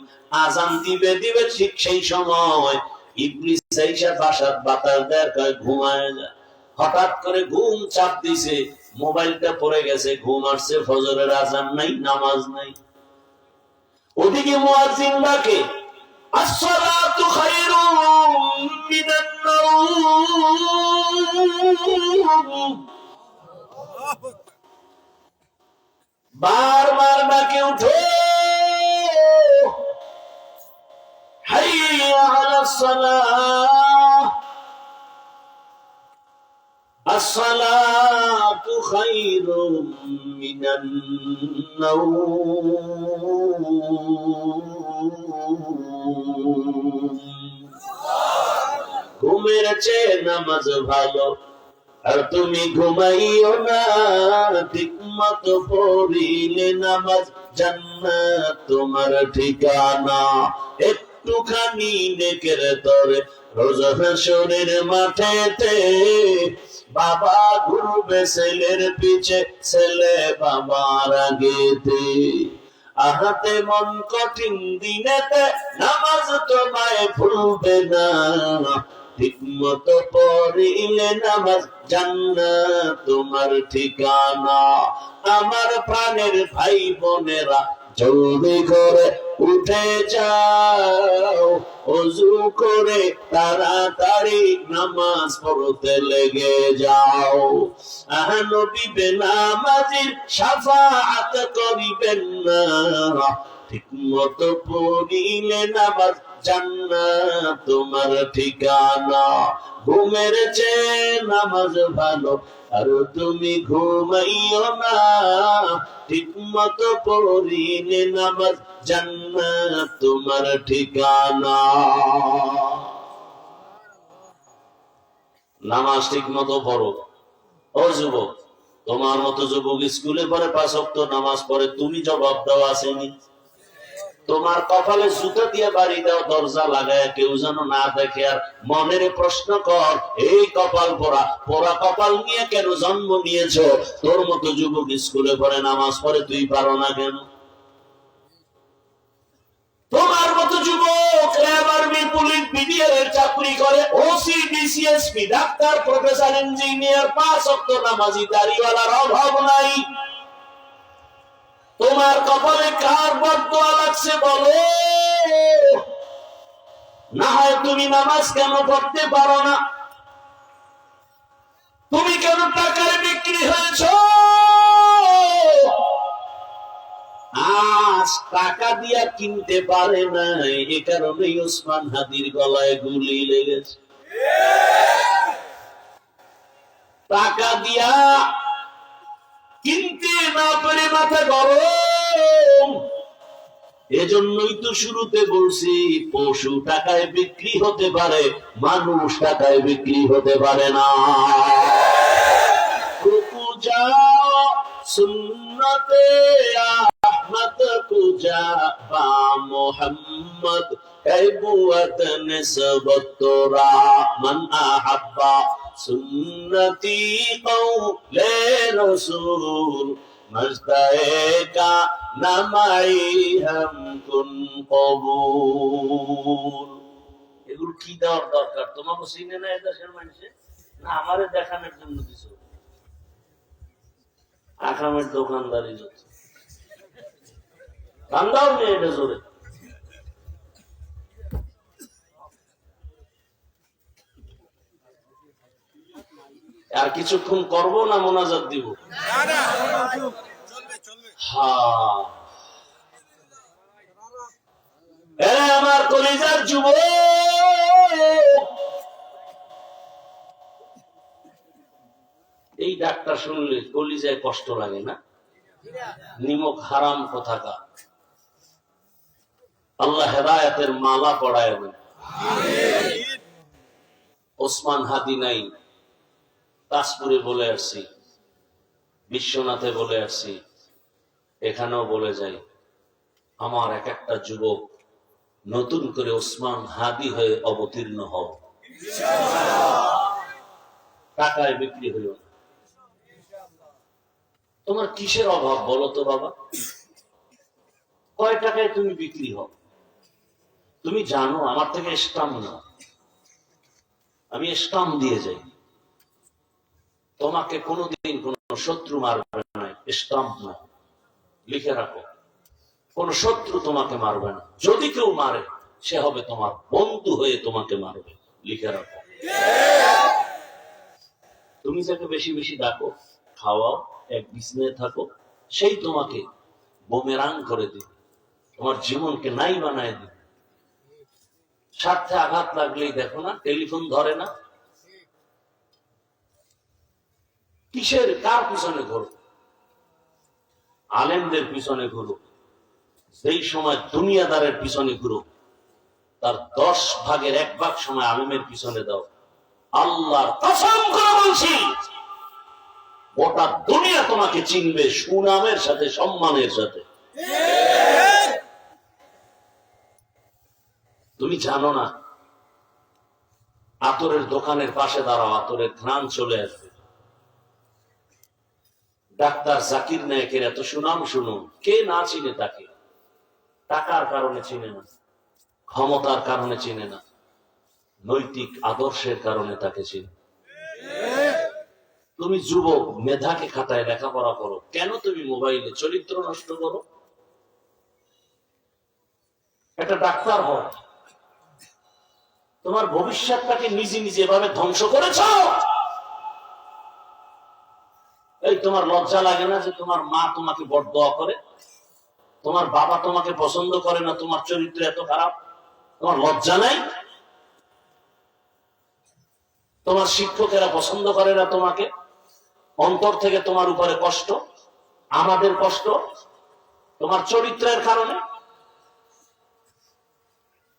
আজান দিবে দিবে, ঠিক সেই সময় ইবলিস এসে বাসার বাতাস দেয়, ঘুমায় যায়। হঠাৎ করে ঘুম চাপ দিছে, মোবাইলটা পড়ে গেছে, ঘুম আসছে, ফজরের আজান নাই, নামাজ নাই। ওদিকে মুয়াজ্জিন ডাকে, আসসালাতু খায়রুম মিনান নাওম। বারবার ডাকে, উঠো, হাইয়া আলাস সালাহ, আসসালাতু খায়রুম মিনান নাওম। ঘুমের চেয়ে নামাজ ভালো, আর তুমি ঘুমাইও না, ঠিক মতো পড়িলে নামাজ জান্নাত তোমার ঠিকানা। একটুখানি নেকের তরে রোজ হাসরের মাঠেতে, বাবা ঘুরবে ছেলের পিছে, ছেলে বাবার আগেতে। আহাতে মন কঠিন দিনেতে, নামাজ তোমায় ভুলবে না, ঠিক মতো পড়িলে নামাজ জান্নাত তোমার ঠিকানা। আমার প্রাণের ভাই বোনেরা, জলদি করে উঠে যাও, ওযু করে তাড়াতাড়ি নামাজ পড়তে লেগে যাও। নবী বেনামাজির শাফাআত করিবেন না, ঠিক মতো পড়িলে নামাজ জান্নাত তোমার ঠিকানা। ঘুমের চেয়ে নামাজ ভালো, আর তুমি ঘুমাইও না, ঠিক মতো পড়িলে নামাজ জান্নাত তোমার ঠিকানা। নামাজ ঠিক মতো পড়ো। ও যুবক, তোমার মতো যুবক স্কুলে পড়ে 5 ওয়াক্ত নামাজ পড়ে, তুমি জবাব দাও আসেনি? তোমার কপালে জুতা দিয়ে বাড়ি দাও, দরজা লাগায়, কেউ যেন না দেখে। আর মনের প্রশ্ন কর, এই কপাল পোড়া পোড়া কপাল নিয়ে কেন জন্ম নিয়েছো? তোর মতো যুবক স্কুলে পড়ে নামাজ পড়ে, তুই পারো না কেন? তোমার মতো যুবক রেলওয়ে, পুলিশ, বিডিআর চাকরি করে, OC, DC SP, doctor, professor, engineer, 5 ওয়াক্ত নামাজি দাড়িওয়ালার অভাব নাই। তোমার কপালে কার বদদোয়া লাগছে বলো? না হয় তুমি নামাজ কেন পড়তে পারো না? তুমি কেন টাকায় বিক্রি হয়েছ? আজ টাকা দিয়া কিনতে পারে না, এ কারণে ওসমান হাদির গলায় গুলি লেগেছে। টাকা দিয়া কিনতে না পেরে মাথা গরম। এজন্যই তো শুরুতে বলছি, পশু টাকায় বিক্রি হতে পারে, মানুষ টাকায় বিক্রি হতে পারে না। কুজা সুন্নতে আহমদ কুজা বা মোহাম্মদ কাইবুয়াত নিসবত তোরা মান আহাব্বা সুন্নতি কওলে রাসূল মজদায়েকা নামাই হামকুন কবুল। এগুলো কি দেওয়ার দরকার? তোমাকে চিনে না এদেশের মানুষে, না আমারে দেখানোর জন্য দিছো? আকামের দোকানদারি হচ্ছে, ধান্দাও নেই এটা জোরে। আর কিছুক্ষণ করবো না মোনাজাত দিব? আমার কলিজার যুবক, এই ডাকটা শুনলে কলিজায় কষ্ট লাগে না? নিমক হারাম কোথাকার। আল্লাহ হেদায়েতের মালা পড়ায় দেন। ওসমান হাদি নাই, তাজপুরে বলে আসছি, বিশ্বনাথে বলে আসছি, এখানেও বলে যাই, আমার এক একটা যুবক নতুন করে ওসমান হাদি হয়ে অবতীর্ণ হও। টাকায় বিক্রি হইল না। তোমার কিসের অভাব বলো তো বাবা? কয় টাকায় তুমি বিক্রি হও? তুমি জানো আমার থেকে স্টাম্প না, আমি স্টাম্প দিয়ে যাই। তোমাকে কোনোদিন কোন শত্রু মারবে না, স্টাম্প না, লিখে রাখো। কোন শত্রু তোমাকে মারবে না, যদি কেউ মারে সে হবে তোমার বন্ধু হয়ে তোমাকে মারবে, লিখে রাখো। তুমি যাকে বেশি বেশি ডাকো, খাওয়াও, এক বিছানায় থাকো, সেই তোমাকে বুমেরাং করে দিবে, তোমার জীবনকে নাই বানায় দিবে। স্বার্থে আঘাত লাগলেই দেখো না টেলিফোন ধরে না। কিসের কার পিছনে ঘোরো? আলেমদের পিছনে ঘুরো। সেই সময় দুনিয়াদারের পিছনে ঘুরো, তার 10 ভাগের 1 ভাগ সময় আলেমের পিছনে দাও। আল্লাহর কসম করে বলছি, গোটা দুনিয়া তোমাকে চিনবে সুনামের সাথে, সম্মানের সাথে। তুমি জানো না, আতরের দোকানের পাশে দাঁড়াও, আতরের ঘ্রাণ চলে আসবে। ডাক্তার জাকির নায়েকের এত সুনাম শুনুন, কে না চিনে তাকে? টাকার কারণে চিনে না, ক্ষমতার কারণে চিনে না, নৈতিক আদর্শের কারণে তাকে চিনে। তুমি যুবক, মেধাকে খাটায় লেখাপড়া করো, কেন তুমি মোবাইলে চরিত্র নষ্ট করো? একটা ডাক্তার হও, তোমার ভবিষ্যৎটাকে নিজে নিজে এভাবে ধ্বংস করেছ। এই তোমার লজ্জা লাগে না যে তোমার মা তোমাকে বরদোয়া করে, তোমার বাবা তোমাকে পছন্দ করে না, তোমার চরিত্র এত খারাপ, তোমার লজ্জা নাই? তোমার শিক্ষকেরা পছন্দ করে না তোমাকে, অন্তর থেকে তোমার উপরে কষ্ট, আমাদের কষ্ট তোমার চরিত্রের কারণে।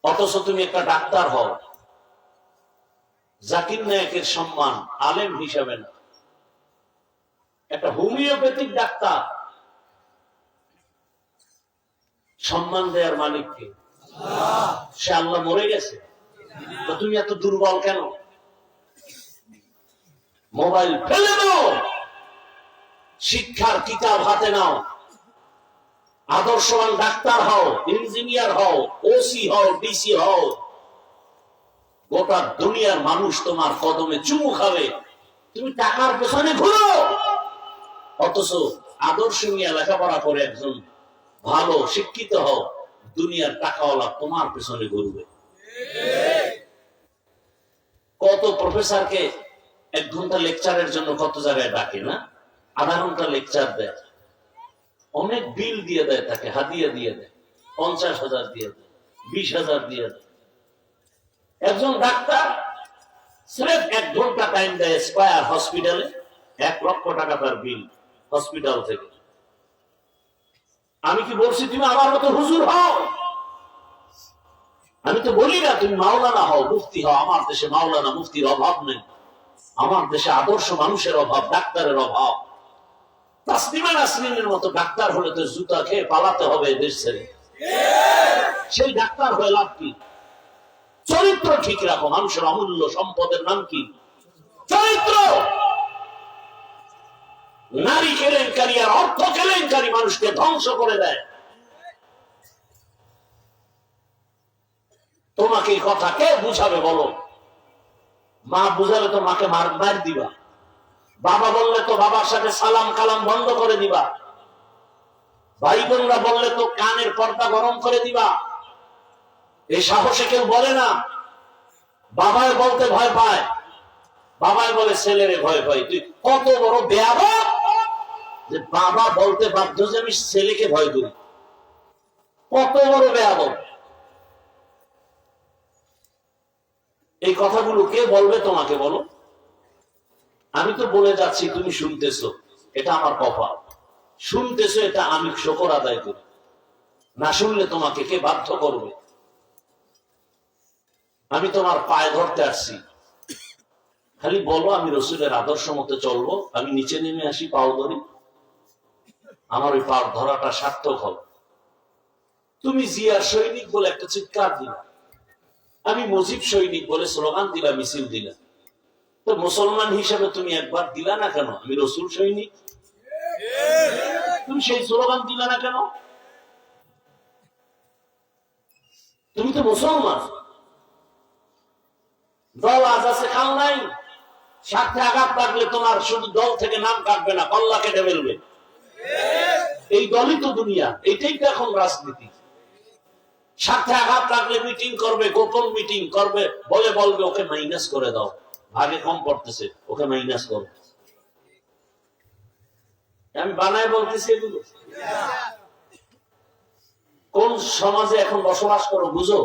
অথচ তুমি একটা ডাক্তার হও, জাকির নায়েকের সম্মান আলেম হিসাবে না, একটা হোমিওপ্যাথিক ডাক্তার। সম্মান দেওয়ার মালিককে? সে আল্লাহ। মরে গেছে তো তুমি এত দুর্বল কেন? মোবাইল ফেলে দাও, শিক্ষার কিতাব হাতে নাও, আদর্শবান ডাক্তার হও, ইঞ্জিনিয়ার হও, ওসি হও, ডিসি হও। গোটা দুনিয়ার মানুষ তোমার কদমে চুমু খাবে, তুমি টাকার পেছনে ঘুরো। অথচ আদর্শ নিয়ে লেখাপড়া করে একজন ভালো শিক্ষিত হও, দুনিয়ার টাকাওয়ালা তোমার পেছনে ঘুরবে। কত প্রফেসরকে 1 ঘন্টা লেকচারের জন্য কত জায়গায় ডাকে না, আধা ঘন্টা লেকচার দেয়, অনেক বিল দিয়ে দেয়, তাকে হাদিয়া দিয়ে দেয়, 50,000 দিয়ে দেয়, 20,000 দিয়ে দেয়। একজন ডাক্তার সির্ফ 1 ঘন্টা টাইম দেয় স্কয়ার হসপিটালে, 1 লক্ষ টাকা তার বিল হসপিটাল থেকে। আমি কি বলছি তুমি আমার মতো হুজুর হও? আমি তো বলি না তুমি মাওলানা হও, মুফতি হও। আমার দেশে মাওলানা মুফতির অভাব নেই, আমার দেশে আদর্শ মানুষের অভাব, ডাক্তারের অভাব। তাসলিমা নাসরিনের মতো ডাক্তার হলে তো জুতা খেয়ে পালাতে হবে দেশ ছেড়ে। সেই ডাক্তার হয়ে লাভ কি? চরিত্র ঠিক রাখো। মানুষের অমূল্য সম্পদের নাম কি? চরিত্র। নারী কেলেঙ্কারি আর অর্থ কেলেঙ্কারি মানুষকে ধ্বংস করে দেয়। তোমাকে এই কথা কে বুঝাবে বলো? মা বুঝালে তো মাকে মার দিবা, বাবা বললে তো বাবার সাথে সালাম কালাম বন্ধ করে দিবা, ভাই বোনরা বললে তো কানের পর্দা গরম করে দিবা। এই সাহসে কেউ বলে না। বাবায় বলতে ভয় পায়, বাবায় বলে ছেলেরে ভয় পাই। তুই কত বড় বেয়াদব যে বাবা বলতে বাধ্য যে আমি ছেলেকে ভয় করি। কত বড় বেয়াদব! এই কথাগুলো কে বলবে তোমাকে বলো? আমি তো বলে যাচ্ছি, তুমি শুনতেছো, এটা আমার কপাল। শুনতেছো, এটা আমি শুকর আদায় করি। না শুনলে তোমাকে কে বাধ্য করবে? আমি তোমার পায়ে ধরতে আসছি, খালি বলো আমি রসুলের আদর্শ মতো চলবো, আমি নিচে নেমে আসি, পাও ধরি, আমার ওই পা ধরাটা সার্থক হবে। তুমি জিয়ার সৈনিক বলে একটা চিৎকার দিলা, আমি মুজিব সৈনিক বলে স্লোগান দিলা, মিছিল দিলা। তো মুসলমান হিসেবে তুমি একবার দিলা না কেন আমি রসুল সৈনিক? তুমি সেই স্লোগান দিলা না কেন? তুমি তো মুসলমান। দল আজ আছে, কাল নাই। স্বার্থে আঘাত লাগলে তোমার শুধু দল থেকে নাম কাটবে না, কল্লা কেটে ফেলবে। এই দলই তো দুনিয়া, এইটাই তো এখন রাজনীতি। স্বার্থে আঘাত লাগলে মিটিং করবে, গোপন মিটিং করবে, বলবে ওকে মাইনাস করে দাও, ভাগে কম পড়তেছে, ওকে মাইনাস করো। আমি বানায় বলতেছি এগুলো। কোন সমাজে এখন বসবাস করো বুঝো?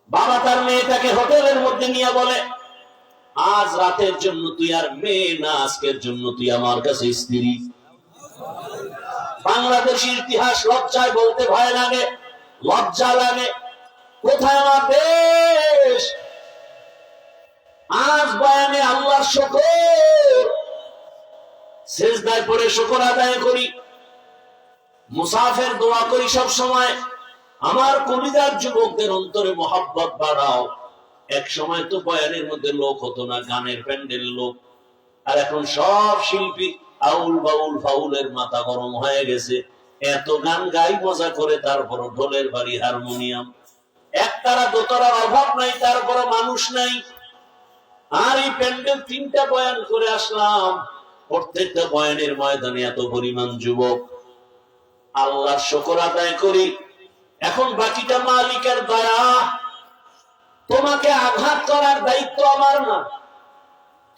বাবা তার মেয়েটাকে হোটেলের মধ্যে নিয়ে বলে, আজ রাতের জন্য তুই আর মেয়ে না, আজকের জন্য তুই আমার কাছে স্ত্রী। বাংলাদেশের ইতিহাস লজ্জায় বলতে ভয় লাগে, লজ্জা লাগে। কোথায় আমার দেশ? আজ বয়ানে আল্লাহর শুকর, সিজদায় পড়ে শুকর আদায় করি, মুসাফির দোয়া করি সব সময়। আমার কলিজার যুবকদের অন্তরে মহব্বত বাড়াও। এক সময় তো বয়ানের মধ্যে লোক হতো না, গানের প্যান্ডেল লোক। আর এখন সব শিল্পী আউল বাউল ফাউলের মাথা গরম হয়ে গেছে। এত গান গাই মজা করে, তারপর ঢোলের বাড়ি, হারমোনিয়াম, একতারা দোতারার অভাব নাই, তারপর মানুষ নাই। আর এই প্যান্ডেল 3টা বয়ান করে আসলাম, প্রত্যেকটা বয়ানের ময়দানে এত পরিমাণ যুবক। আল্লাহর শুকর আদায় করি, এখন বাকিটা মালিকের দয়া। তোমাকে আঘাত করার দায়িত্ব আমার না,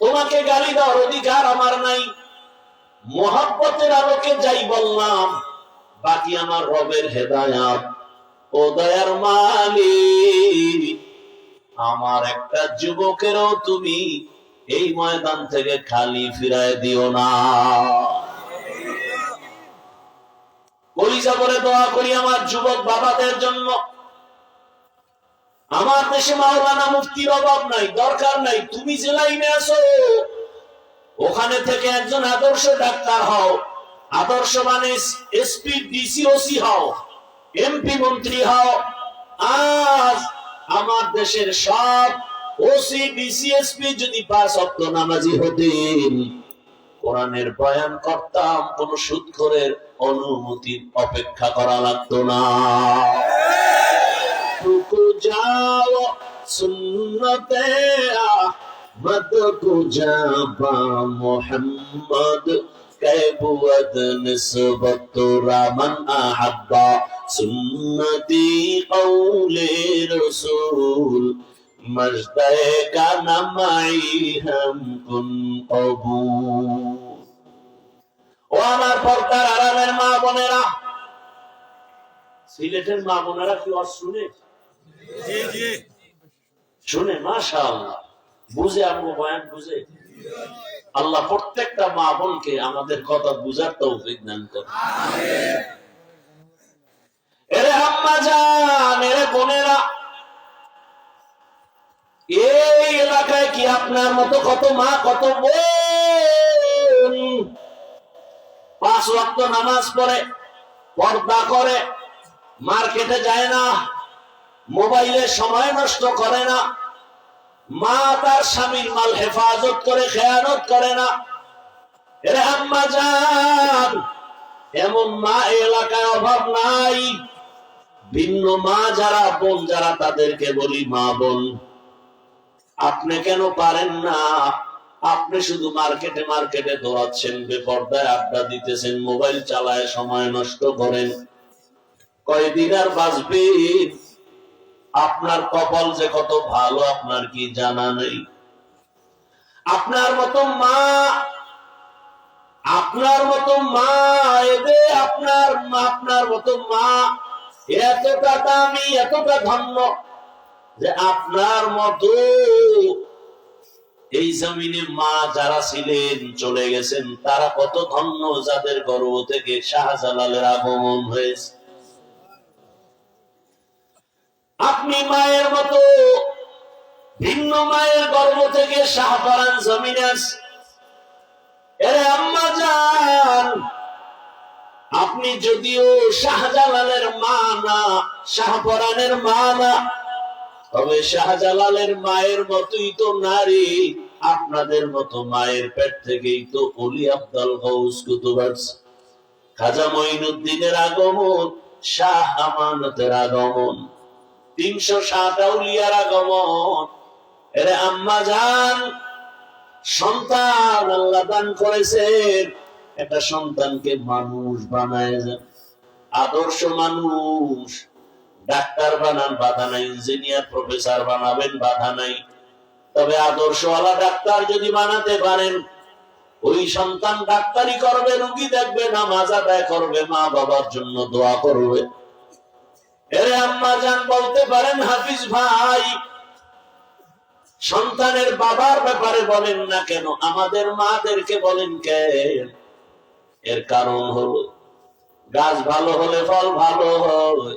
তোমাকে গালি দেওয়ার অধিকার আমার নাই। মোহাব্বতের আলোকে যাই বললাম, বাকি আমার রবের হেদায়াত। ও দয়ার মালিক, আমার একটা যুবকেরও তুমি এই ময়দান থেকে খালি ফিরায় দিও না। কলিজা করে দোয়া করি আমার যুবক বাবাদের জন্য। আমার দেশে মাওলানা মুফতির অভাব নাই, দরকার নাই। তুমি যে লাইনে আছো ওখানে থেকে একজন আদর্শ ডাক্তার হও, আদর্শ মানে এসপি ডিসি ওসি হও, এমপি মন্ত্রী হও। আজ আমার দেশের সব ওসি ডিসি এসপি যদি 5 ওয়াক্ত নামাজি হতেন, কোরআনের বয়ান করতাম, কোন সুদখোরের অনুমতির অপেক্ষা করা লাগতো না। রুকু যাও সুন্নতে আহমদ কো জাবা মুহাম্মদ कैबुअद निस्बत रामन अहब्बा सुन्नती कौले रसूल मजदे का नमाई हम कुन कबूल। ও আমার পর্দার আরামের মা বোনেরা, সিলেটের মা বোনেরা কি আর শুনে? জি জি শুনে, মাশাআল্লাহ, বুঝে, আমগো বয়ান বুঝে। আল্লাহ প্রত্যেকটা মা বোনকে আমাদের কথা বুঝার তৌফিক দান করুন। আমিন। এরে আম্মা জান, এরে বোনেরা, এই এলাকায় কি আপনার মতো কত মা, কত বোন 5 ওয়াক্ত নামাজ পড়ে, পর্দা করে, মার্কেটে যায় না, মোবাইলে সময় নষ্ট করে না, মা তার স্বামীর মাল হেফাজত করে, খেয়ানত করে না? এরে আম্মা জান, এমন মা এলাকায় অভাব নাই। ভিন্ন মা যারা, বোন যারা, তাদেরকে বলি মা বোন, আপনি কেন পারেন না? আপনি শুধু মার্কেটে মার্কেটে দৌড়াচ্ছেন, বেপর্দায় আড্ডা দিতেছেন, মোবাইল চালায় সময় নষ্ট করেন, কয়দিন আর বাঁচবেন? আপনার কপাল যে কত ভালো আপনার কি জানা নেই? আপনার মতো মা, আপনার মতো মা, আপনার মতো মা এতটা দামি, এতটা ধন্য যে আপনার মতো এই জমিনে মা যারা ছিলেন, চলে গেছেন, তারা কত ধন্য যাদের গর্ভ থেকে শাহজালালের আগমন হয়েছে। আপনি মায়ের মতো ভিন্ন মায়ের গর্ভ থেকে শাহপরান জমিনে আসে। এরে আম্মা জান, আপনি যদিও শাহজালালের মা না, শাহপরানের মা না, তবে শাহজালালের মায়ের মতোই তো নারী। আপনাদের মতো মায়ের পেট থেকেই তো ওলি আব্দুল গৌস কুতুব আসছে, খাজা মঈনুদ্দিনের আগমন, শাহ আমানতের আগমন, 307 আউলিয়ার আগমন। এরে আম্মা জান, সন্তান আল্লাহ দান করেছেন, একটা সন্তানকে মানুষ বানায় যান, আদর্শ মানুষ। ডাক্তার বানান, বাধা নাই, ইঞ্জিনিয়ার প্রফেসর বানাবেন, বাধা নাই। তবে আদর্শওয়ালা ডাক্তার যদি বানাতে পারেন, ওই সন্তান ডাক্তারি করবে, রোগী দেখবে, নামাজ আদায় করবে, মা বাবার জন্য দোয়া করবে। এরে আম্মা জান, বলতে পারেন হাফিজ ভাই, সন্তানের বাবার ব্যাপারে বলেন না কেন, আমাদের মাদেরকে বলেন কেন? এর কারণ হলো, গাছ ভালো হলে ফল ভালো হয়,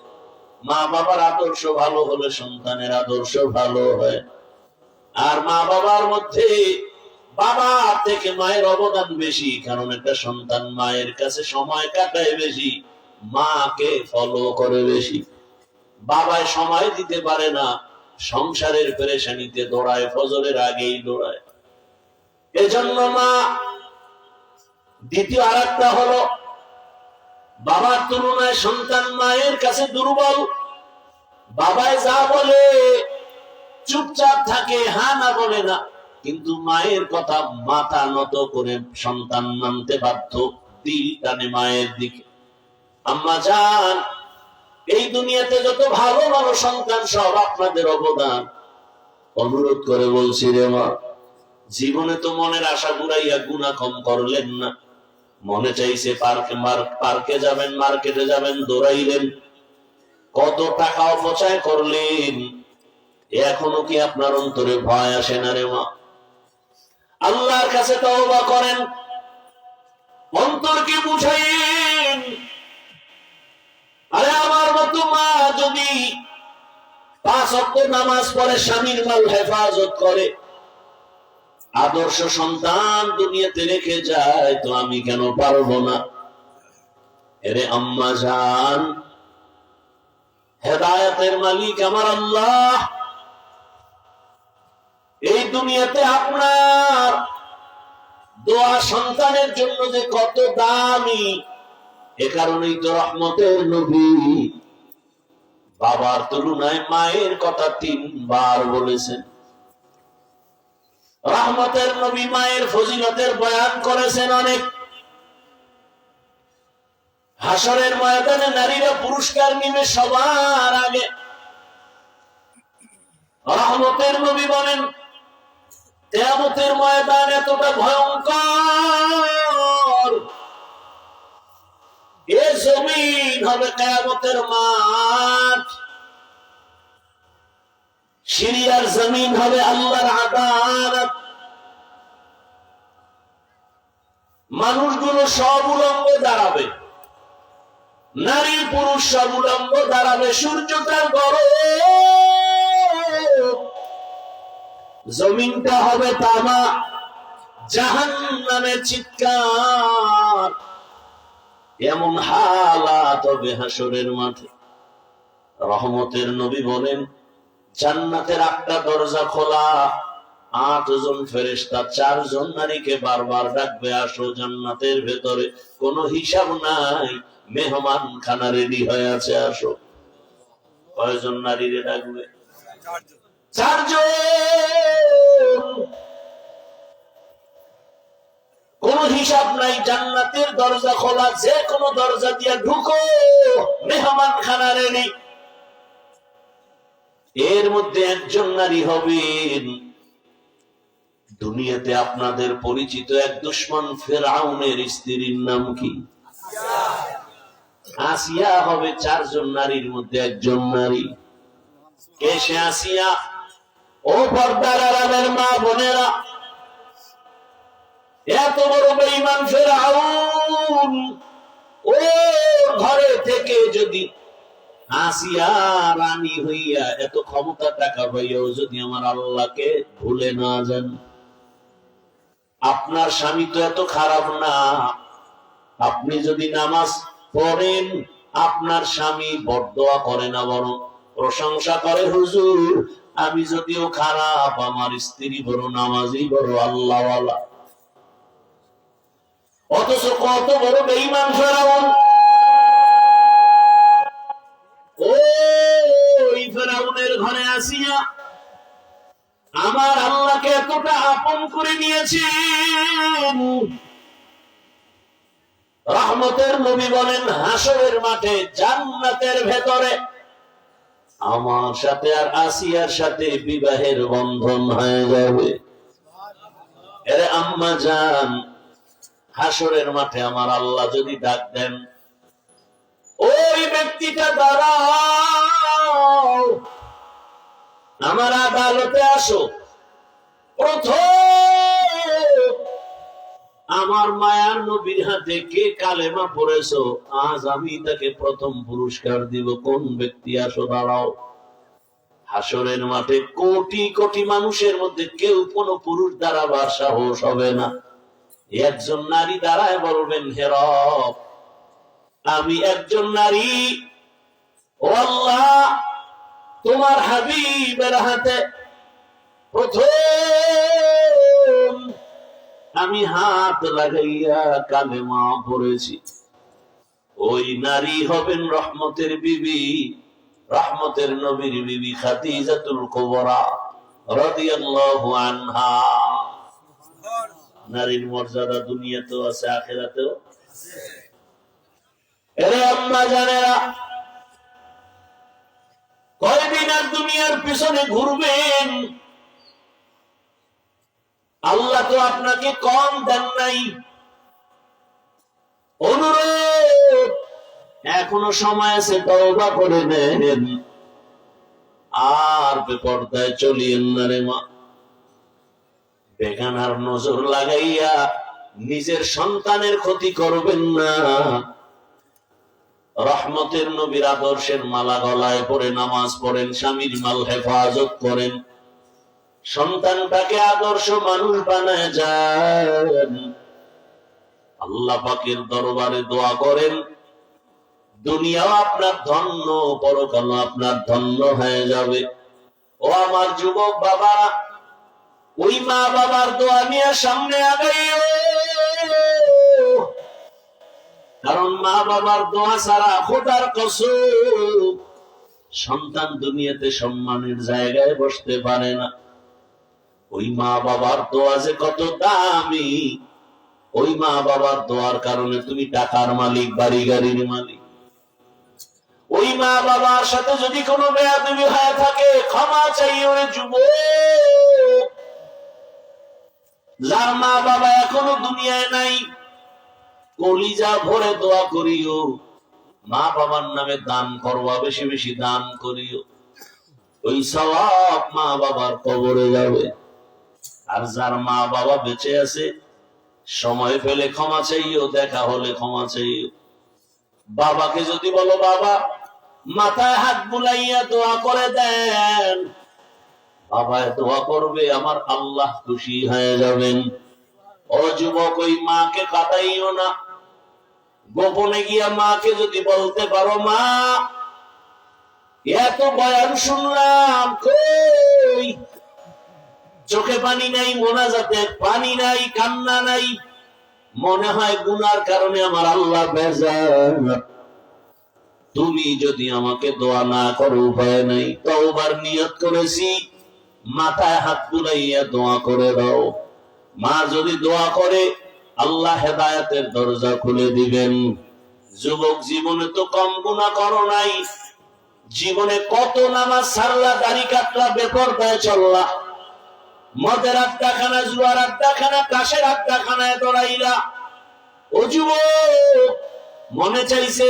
মা বাবার আদর্শ ভালো হলে সন্তানের আদর্শ ভালো হয়। আর মা বাবার মধ্যে বাবা থেকে মায়ের অবদান বেশি, কারণ একটা সন্তান মায়ের কাছে সময় কাটায় বেশি, মাকে ফলো করে বেশি। বাবায় সময় দিতে পারে না, সংসারের পেরেশানিতে দৌড়ায়, ফজরের আগেই দৌড়ায়। এজন্য মা। দ্বিতীয় আরেকটা হলো, বাবার তুলনায় সন্তান মায়ের কাছে দুর্বল। বাবায় যা বলে চুপচাপ থাকে, হা না বলে না, কিন্তু মায়ের কথা মাথা নত করে সন্তান মানতে বাধ্য, দিল টানে মায়ের দিকে। আম্মা জান, এই দুনিয়াতে যত ভালো ভালো সন্তান সব আপনাদের অবদান। অনুরোধ করে বলছি রে মা, জীবনে তো মনের আশা ঘুরাইয়া গুনাহ কম করলেন না। মনে চাইছে পার্কে যাবেন, মার্কেটে যাবেন, দৌড়াইলেন, কত টাকা অপচয় করলেন। এখনো কি আপনার অন্তরে ভয় আসে না রে মা? আল্লাহর কাছে তওবা করেন, অন্তরকে বুঝাইন। আরে আমার মতো মা যদি 5 ওয়াক্ত নামাজ পড়ে, স্বামীর মাল হেফাজত করে, আদর্শ সন্তান দুনিয়াতে রেখে যায়, তো আমি কেন পারবো না? এরে আম্মা জান, হেদায়েতের মালিক আমার আল্লাহ। এই দুনিয়াতে আপনার দোয়া সন্তানের জন্য যে কত দামি, এ কারণেই তো রহমতের নবী বাবার তুলনায় মায়ের কথা 3 বার বলেছেন। রহমতের নবী মায়ের ফজিলতের বয়ান করেছেন অনেক। হাসরের ময়দানে নারীরা পুরস্কার নিবে সবার আগে। রহমতের নবী বলেন, কিয়ামতের ময়দান এতটা ভয়ঙ্কর, এ জমিন হবে কিয়ামতের মাঠ, সিরিয়ার জমিন হবে আল্লাহর আদালত। মানুষগুলো সব উলঙ্গ দাঁড়াবে, নারী পুরুষ সব উলঙ্গ দাঁড়াবে, সূর্যটার গরম, জমিনটা হবে তামা, জাহান্নামের চিৎকার। এমন হালাত হবে হাসরের মাঠে। রহমতের নবী বলেন, জান্নাতের 8টা দরজা খোলা, 8 জন ফেরেশতা 4 জন নারীকে বারবার ডাকবে, আসো জান্নাতের ভেতরে, কোনো হিসাব নাই, মেহমান খানা রেডি হয়ে আছে, আসো। কয়জন নারীরে ডাকবে? 4 জন। কোন হিসাব নাই, জান্নাতের দরজা খোলা, যে কোনো দরজা দিয়ে ঢুকো, মেহমান খানা রেডি। এর মধ্যে একজন নারী হবেন, দুনিয়াতে আপনাদের পরিচিত এক দুশমন ফেরাউনের স্ত্রীর নাম কি? আসিয়া হবে 4 জন নারীর মধ্যে একজন নারী। কে সে আসিয়া? ও পর্দার আড়ালের মা বোনেরা, এত বড় বেঈমান ফেরাউন, ও ঘরে থেকে যদি আসিয়া রানী হইয়া, এত ক্ষমতা টাকা পাইয়াও যদি আমার আল্লাহকে ভুলে না যান। আপনার স্বামী তো এত খারাপ না, আপনি যদি নামাজ পড়েন, আপনার স্বামী বরদোয়া করে না, বরং প্রশংসা করে, হুজুর আমি যদিও খারাপ, আমার স্ত্রী বড় নামাজি, বড় আল্লাহওয়ালা। অথচ কত বড় বেঈমান ফেরাউন। ওই ফেরাউনের ঘরে আসিয়া আমার আল্লাহকে এতটা আপন করে নিয়েছেন। রহমতের নবী বলেন, হাসরের মাঠে জান্নাতের ভেতরে আমার সাথে আর আসিয়ার সাথে বিবাহের বন্ধন হয়ে যাবে। এরে আম্মা জান, হাসরের মাঠে আমার আল্লাহ যদি ডাক দেন, ওই ব্যক্তিটা দাঁড়াও, আমার আদালতে আসো, প্রথম আমার মায়ার নবীর হাতে কে কালেমা পড়েছো, আজ আমি তাকে প্রথম পুরস্কার দিব। কোন ব্যক্তি? আসো দাঁড়াও। হাসরের মাঠে কোটি কোটি মানুষের মধ্যে কেউ কোন পুরুষ দাঁড়াবার সাহস হবে না। একজন নারী দাঁড়ায় বলবেন, হে রব, আমি একজন নারী, ও আল্লাহ, তোমার হাবিবের হাতে প্রথম আমি হাত লাগাইয়া কালেমা পড়েছি। ওই নারী হবেন রহমতের বিবি, রহমতের নবীর বিবি খাদিজাতুল কুবরা রাদিয়াল্লাহু আনহা। নারীর মর্যাদা দুনিয়াতেও আছে, আখিরাতেও আছে। এরে আম্মা জানেরা, কয়দিন আর দুনিয়ার পিছনে ঘুরবেন? আল্লাহ তো আপনাকে কম দেন নাই। অনুরোধ, এখনো সময় আছে, তওবা করে নেন। আর বেপরদায় চলিয়েন না রে মা। বেগানার নজর লাগাইয়া নিজের সন্তানের ক্ষতি করবেন না। রহমতের নবীর আদর্শের মালা গলায় পরে নামাজ পড়েন, স্বামীর মাল হেফাজত করেন, সন্তানটাকে আদর্শ মানুষ বানায় যান। আল্লাহ পাকের দরবারে দোয়া করেন, দুনিয়াও আপনার ধন্য, পরকালও আপনার ধন্য হয়ে যাবে। ও আমার যুবক বাবা, ওই মা বাবার দোয়া নিয়ে সামনে আগাইও, কারণ মা বাবার দোয়া ছাড়া খোদার কসম সন্তান দুনিয়াতে সম্মানের জায়গায় বসতে পারে না। ওই মা বাবার দোয়া যে কত দামি, ওই মা বাবার দোয়ার কারণে তুমি টাকার মালিক, বাড়ি গাড়ির মালিক। ওই মা বাবার সাথে যদি কোনো বেয়াদবি হয়ে থাকে, ক্ষমা চাইও রে যুবক। যার মা বাবা এখনো দুনিয়ায় নাই, কলিজা ভরে দোয়া করিও, মা বাবার নামে দান করবা, বেশি বেশি দান করিও, ওই সওয়াব মা বাবার কবরে যাবে। আর যার মা বাবা বেঁচে আছে, সময় পেলে ক্ষমা চাইও, দেখা হলে ক্ষমা চাইও। বাবাকে যদি বলো বাবা, মাথায় হাত বুলাইয়া দোয়া করে দেন, বাবা দোয়া করবে, আমার আল্লাহ খুশি হয়ে যাবেন। ও যুবক, ওই মাকে কাটাইও না। গোপনে গিয়া মাকে যদি বলতে পারো, মা এত বয়ান শুনলাম, কই চোখে পানি নাই, মোনাজাতে পানি নাই, কান্না নাই, মনে হয় গুনার কারণে আমার আল্লাহ বেজার। তুমি যদি আমাকে দোয়া না করো, উপায় নাই, তওবার নিয়ত করেছি, মাথায় হাত বুলাইয়া দোয়া করে দাও। মা যদি দোয়া করে, আল্লাহ হেদায়েতের দরজা খুলে দিবেন। যুবক, জীবনে তো কম গুনাহ করো নাই, জীবনে কত নামাজ ছাড়লা, দাড়ি কাটলা, বেপরদায় চললা, মদের আড্ডাখানা, জুয়ার আড্ডাখানা, কাশের আড্ডাখানায় দৌড়াইলা। ও যুবক, মনে চাইছে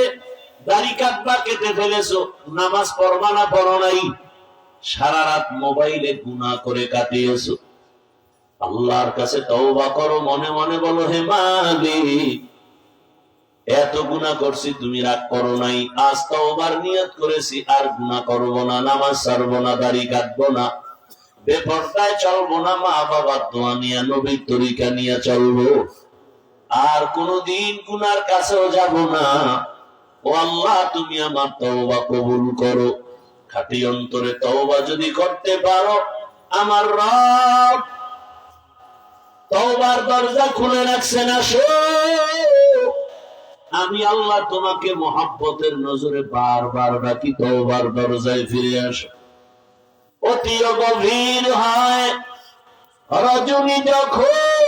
দাড়ি কাটবা, কেটে ফেলেছো, নামাজ পড়বা না, পড়ো নাই, সারা রাত মোবাইলে গুনাহ করে কাটিয়েছো। আল্লাহর কাছে তওবা করো, মনে মনে বলো, হে মালিক, এত গুনাহ করছি, তুমি রাগ করো নাই, আজ তওবার নিয়ত করেছি, আর গুনাহ করবো না, নামাজ ছাড়বো না, দাড়ি কাটবো না, বেপরদায় চলবো না, মা বাবার দোয়া নিয়ে, নবীর তরিকা নিয়ে চলবো, আর কোনদিন গুনার কাছেও যাব না। ও আল্লাহ, তুমি আমার তওবা কবুল করো। খাঁটি অন্তরে তওবা যদি করতে পারো, আমার রব তওবার দরজা খুলে রাখছেন। আসো, আমি আল্লাহ তোমাকে মহব্বতের নজরে বারবার ডাকি, তওবার দরজায় ফিরে আসো। অতি গভীর হয় রজনী যখন,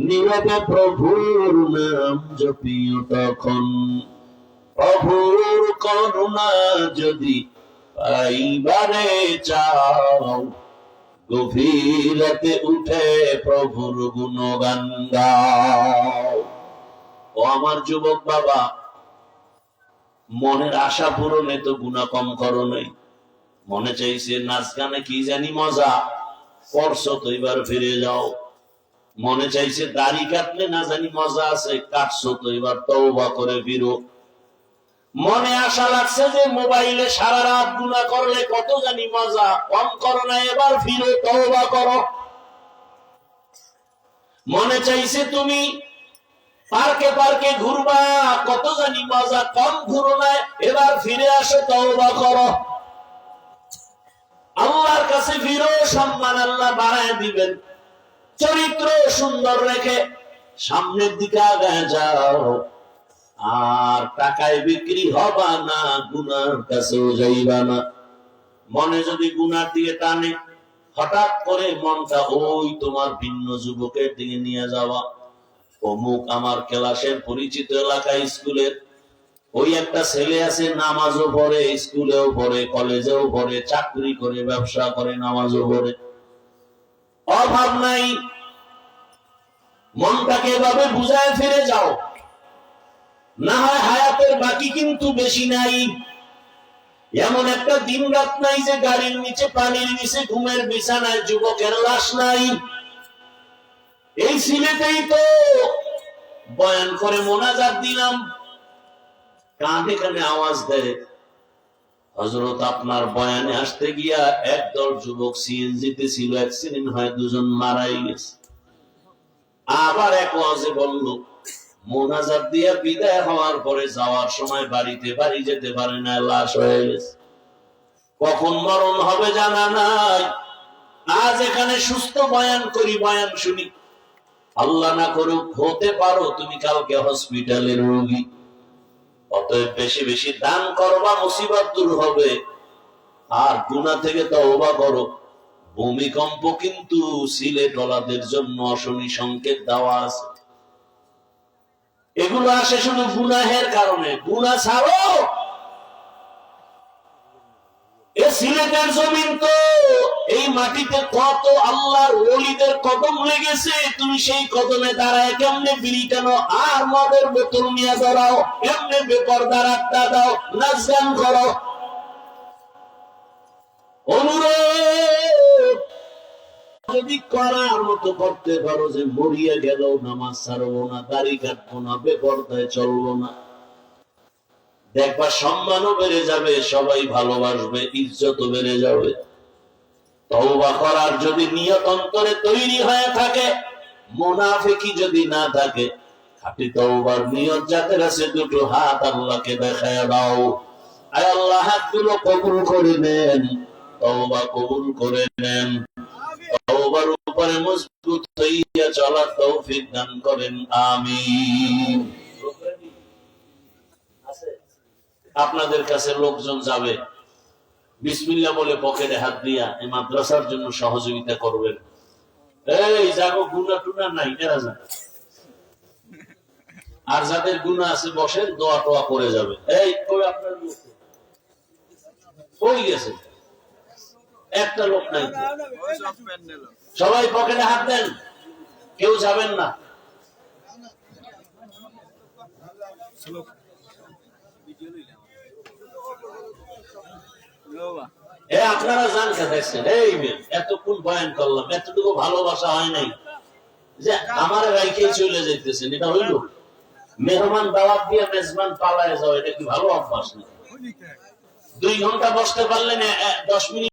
নীরবে প্রভুর নাম জপিও তখন, প্রভুর করুণা যদি পাইবারে চাও, গভীর রাতে উঠে প্রভুর গুণগান গাও। ও আমার যুবক বাবা, মনের আশা পূরণে তো গুনাহ কম করো নাই। মনে চাইছে নাচ গানে কি জানি মজা, করছো তো এবার ফিরে যাও। মনে চাইছে দাড়ি কাটলে না জানি মজা আছে, কাটছো তো এবার তওবা করে ফিরো। মনে আশা লাগছে যে মোবাইলে সারা রাত গুনাহ করলে কত জানি মজা, কম করো না, এবার ফিরো, তওবা করো। মনে চাইছে তুমি পার্কে পার্কে ঘুরবা, কত জানি মজা, কম ঘুরো না, এবার ফিরে আসো, তওবা করো। আল্লাহর কাছে ফিরো, সম্মান আল্লাহ বাড়ায় দিবেন। চরিত্র সুন্দর রেখে সামনের দিকে আগায় যাও, আর টাকায় বিক্রি হবা না, গুনার কাছেও যাইবা না। মনে যদি গুনার দিকে টানে, হঠাৎ করে মনটা ওই তোমার ভিন্ন যুবকের দিকে নিয়ে যাওয়া, অমুক আমার ক্লাসের পরিচিত এলাকা স্কুলের ওই একটা ছেলে আছে, নামাজও পড়ে, স্কুলেও পড়ে, কলেজেও পড়ে, চাকরি করে, ব্যবসা করে, নামাজও পড়ে, অভাব নাই। মনটাকে এভাবে বুঝায় ফিরে যাও, না হয় হায়াতের বাকি কিন্তু বেশি নাই। এমন একটা দিন রাত নাই যে গাড়ির নিচে, পানির নিচে, ঘুমের বিছানায় যুবকের লাশ নাই। এই সিলেটেই তো বয়ান করে মোনাজাত দিলাম, কানে কানে আওয়াজ দেয়, হযরত আপনার বয়ানে আসতে গিয়া একদল যুবক সিএনজিতে ছিল, অ্যাক্সিডেন্ট হয়, দুজন মারাই গেছে। আবার এক ওয়াজে বলল, মোনাজাত দিয়া বিদায় হওয়ার পরে যাওয়ার সময় বাড়িতে বাড়ি যেতে পারে না, লাশ হয়ে গেছে। কখন মরণ হবে জানা নাই। আজ এখানে সুস্থ বয়ান করি, বয়ান শুনি, আল্লাহ না করুক হতে পারো তুমি কালকে হসপিটালের রোগী। অতএব বেশি বেশি দান করবা, মুসিবত দূর হবে। আর গুনাহ থেকে তওবা করো। ভূমিকম্প কিন্তু সিলেটওয়ালাদের জন্য অশনি সংকেত দেওয়া আছে। এগুলো আসে শুধু গুনাহের কারণে। গুনাহ ছাড়ো, এ সিলেটের জমিন তো, এই মাটিতে কত আল্লাহর ওলিদের কদম লেগেছে। তুমি সেই কদমে দাঁড়ায় কেমনে বিড়ি টানো আর মদের বোতল নিয়ে দাঁড়াও, কেমনে বেপরদার আড্ডা দাও, নাচ গান করো। অনুরোধ যদি করার মতো করতে পারো, যে মরিয়া গেল নামাজ ছাড়বো না, দাড়ি কাটবো না, বেপরদায় চলবো না, দেখবা সম্মানও বেড়ে যাবে, সবাই ভালোবাসবে, ইজ্জতও বেড়ে যাবে। তওবা করার যদি নিয়ত অন্তরে তৈরি হয়ে থাকে, মুনাফিকি যদি না থাকে, খাঁটি তওবার নিয়ত যাদের আছে, দুটো হাত আল্লাহকে দেখায় দাও, আয় আল্লাহ হাতগুলো কবুল করে নেন, তওবা কবুল করে নেন, তওবার উপরে মজবুত হইয়া চলার তৌফিক দান করেন, আমিন। আপনাদের কাছে লোকজন যাবে, বিসমিল্লাহ বলে পকেটে হাত দিয়া এই মাদ্রাসার জন্য সহযোগিতা করবেন। এই যাগো গুনাহ টুনা নাই, এরা যান। আর যাদের গুনাহ আছে বসেন, দোয়া টোয়া করে যাবে। এই কই আপনার লোক কই গেছে? একটা লোক নাই, সবাই পকেটে হাত দেন, কেউ যাবেন না। আপনারা জান দেখছেন, এই এতক্ষণ বয়ান করলাম, এতটুকু ভালোবাসা হয় নাই যে আমার রাইকেই চলে যাইতেছেন। এটা হইল মেহমান দাওয়াত দিয়ে মেজবান পালায় যাও, এটা কি ভালো অভ্যাস না? 2 ঘন্টা বসতে পারলেন, 10 মিনিট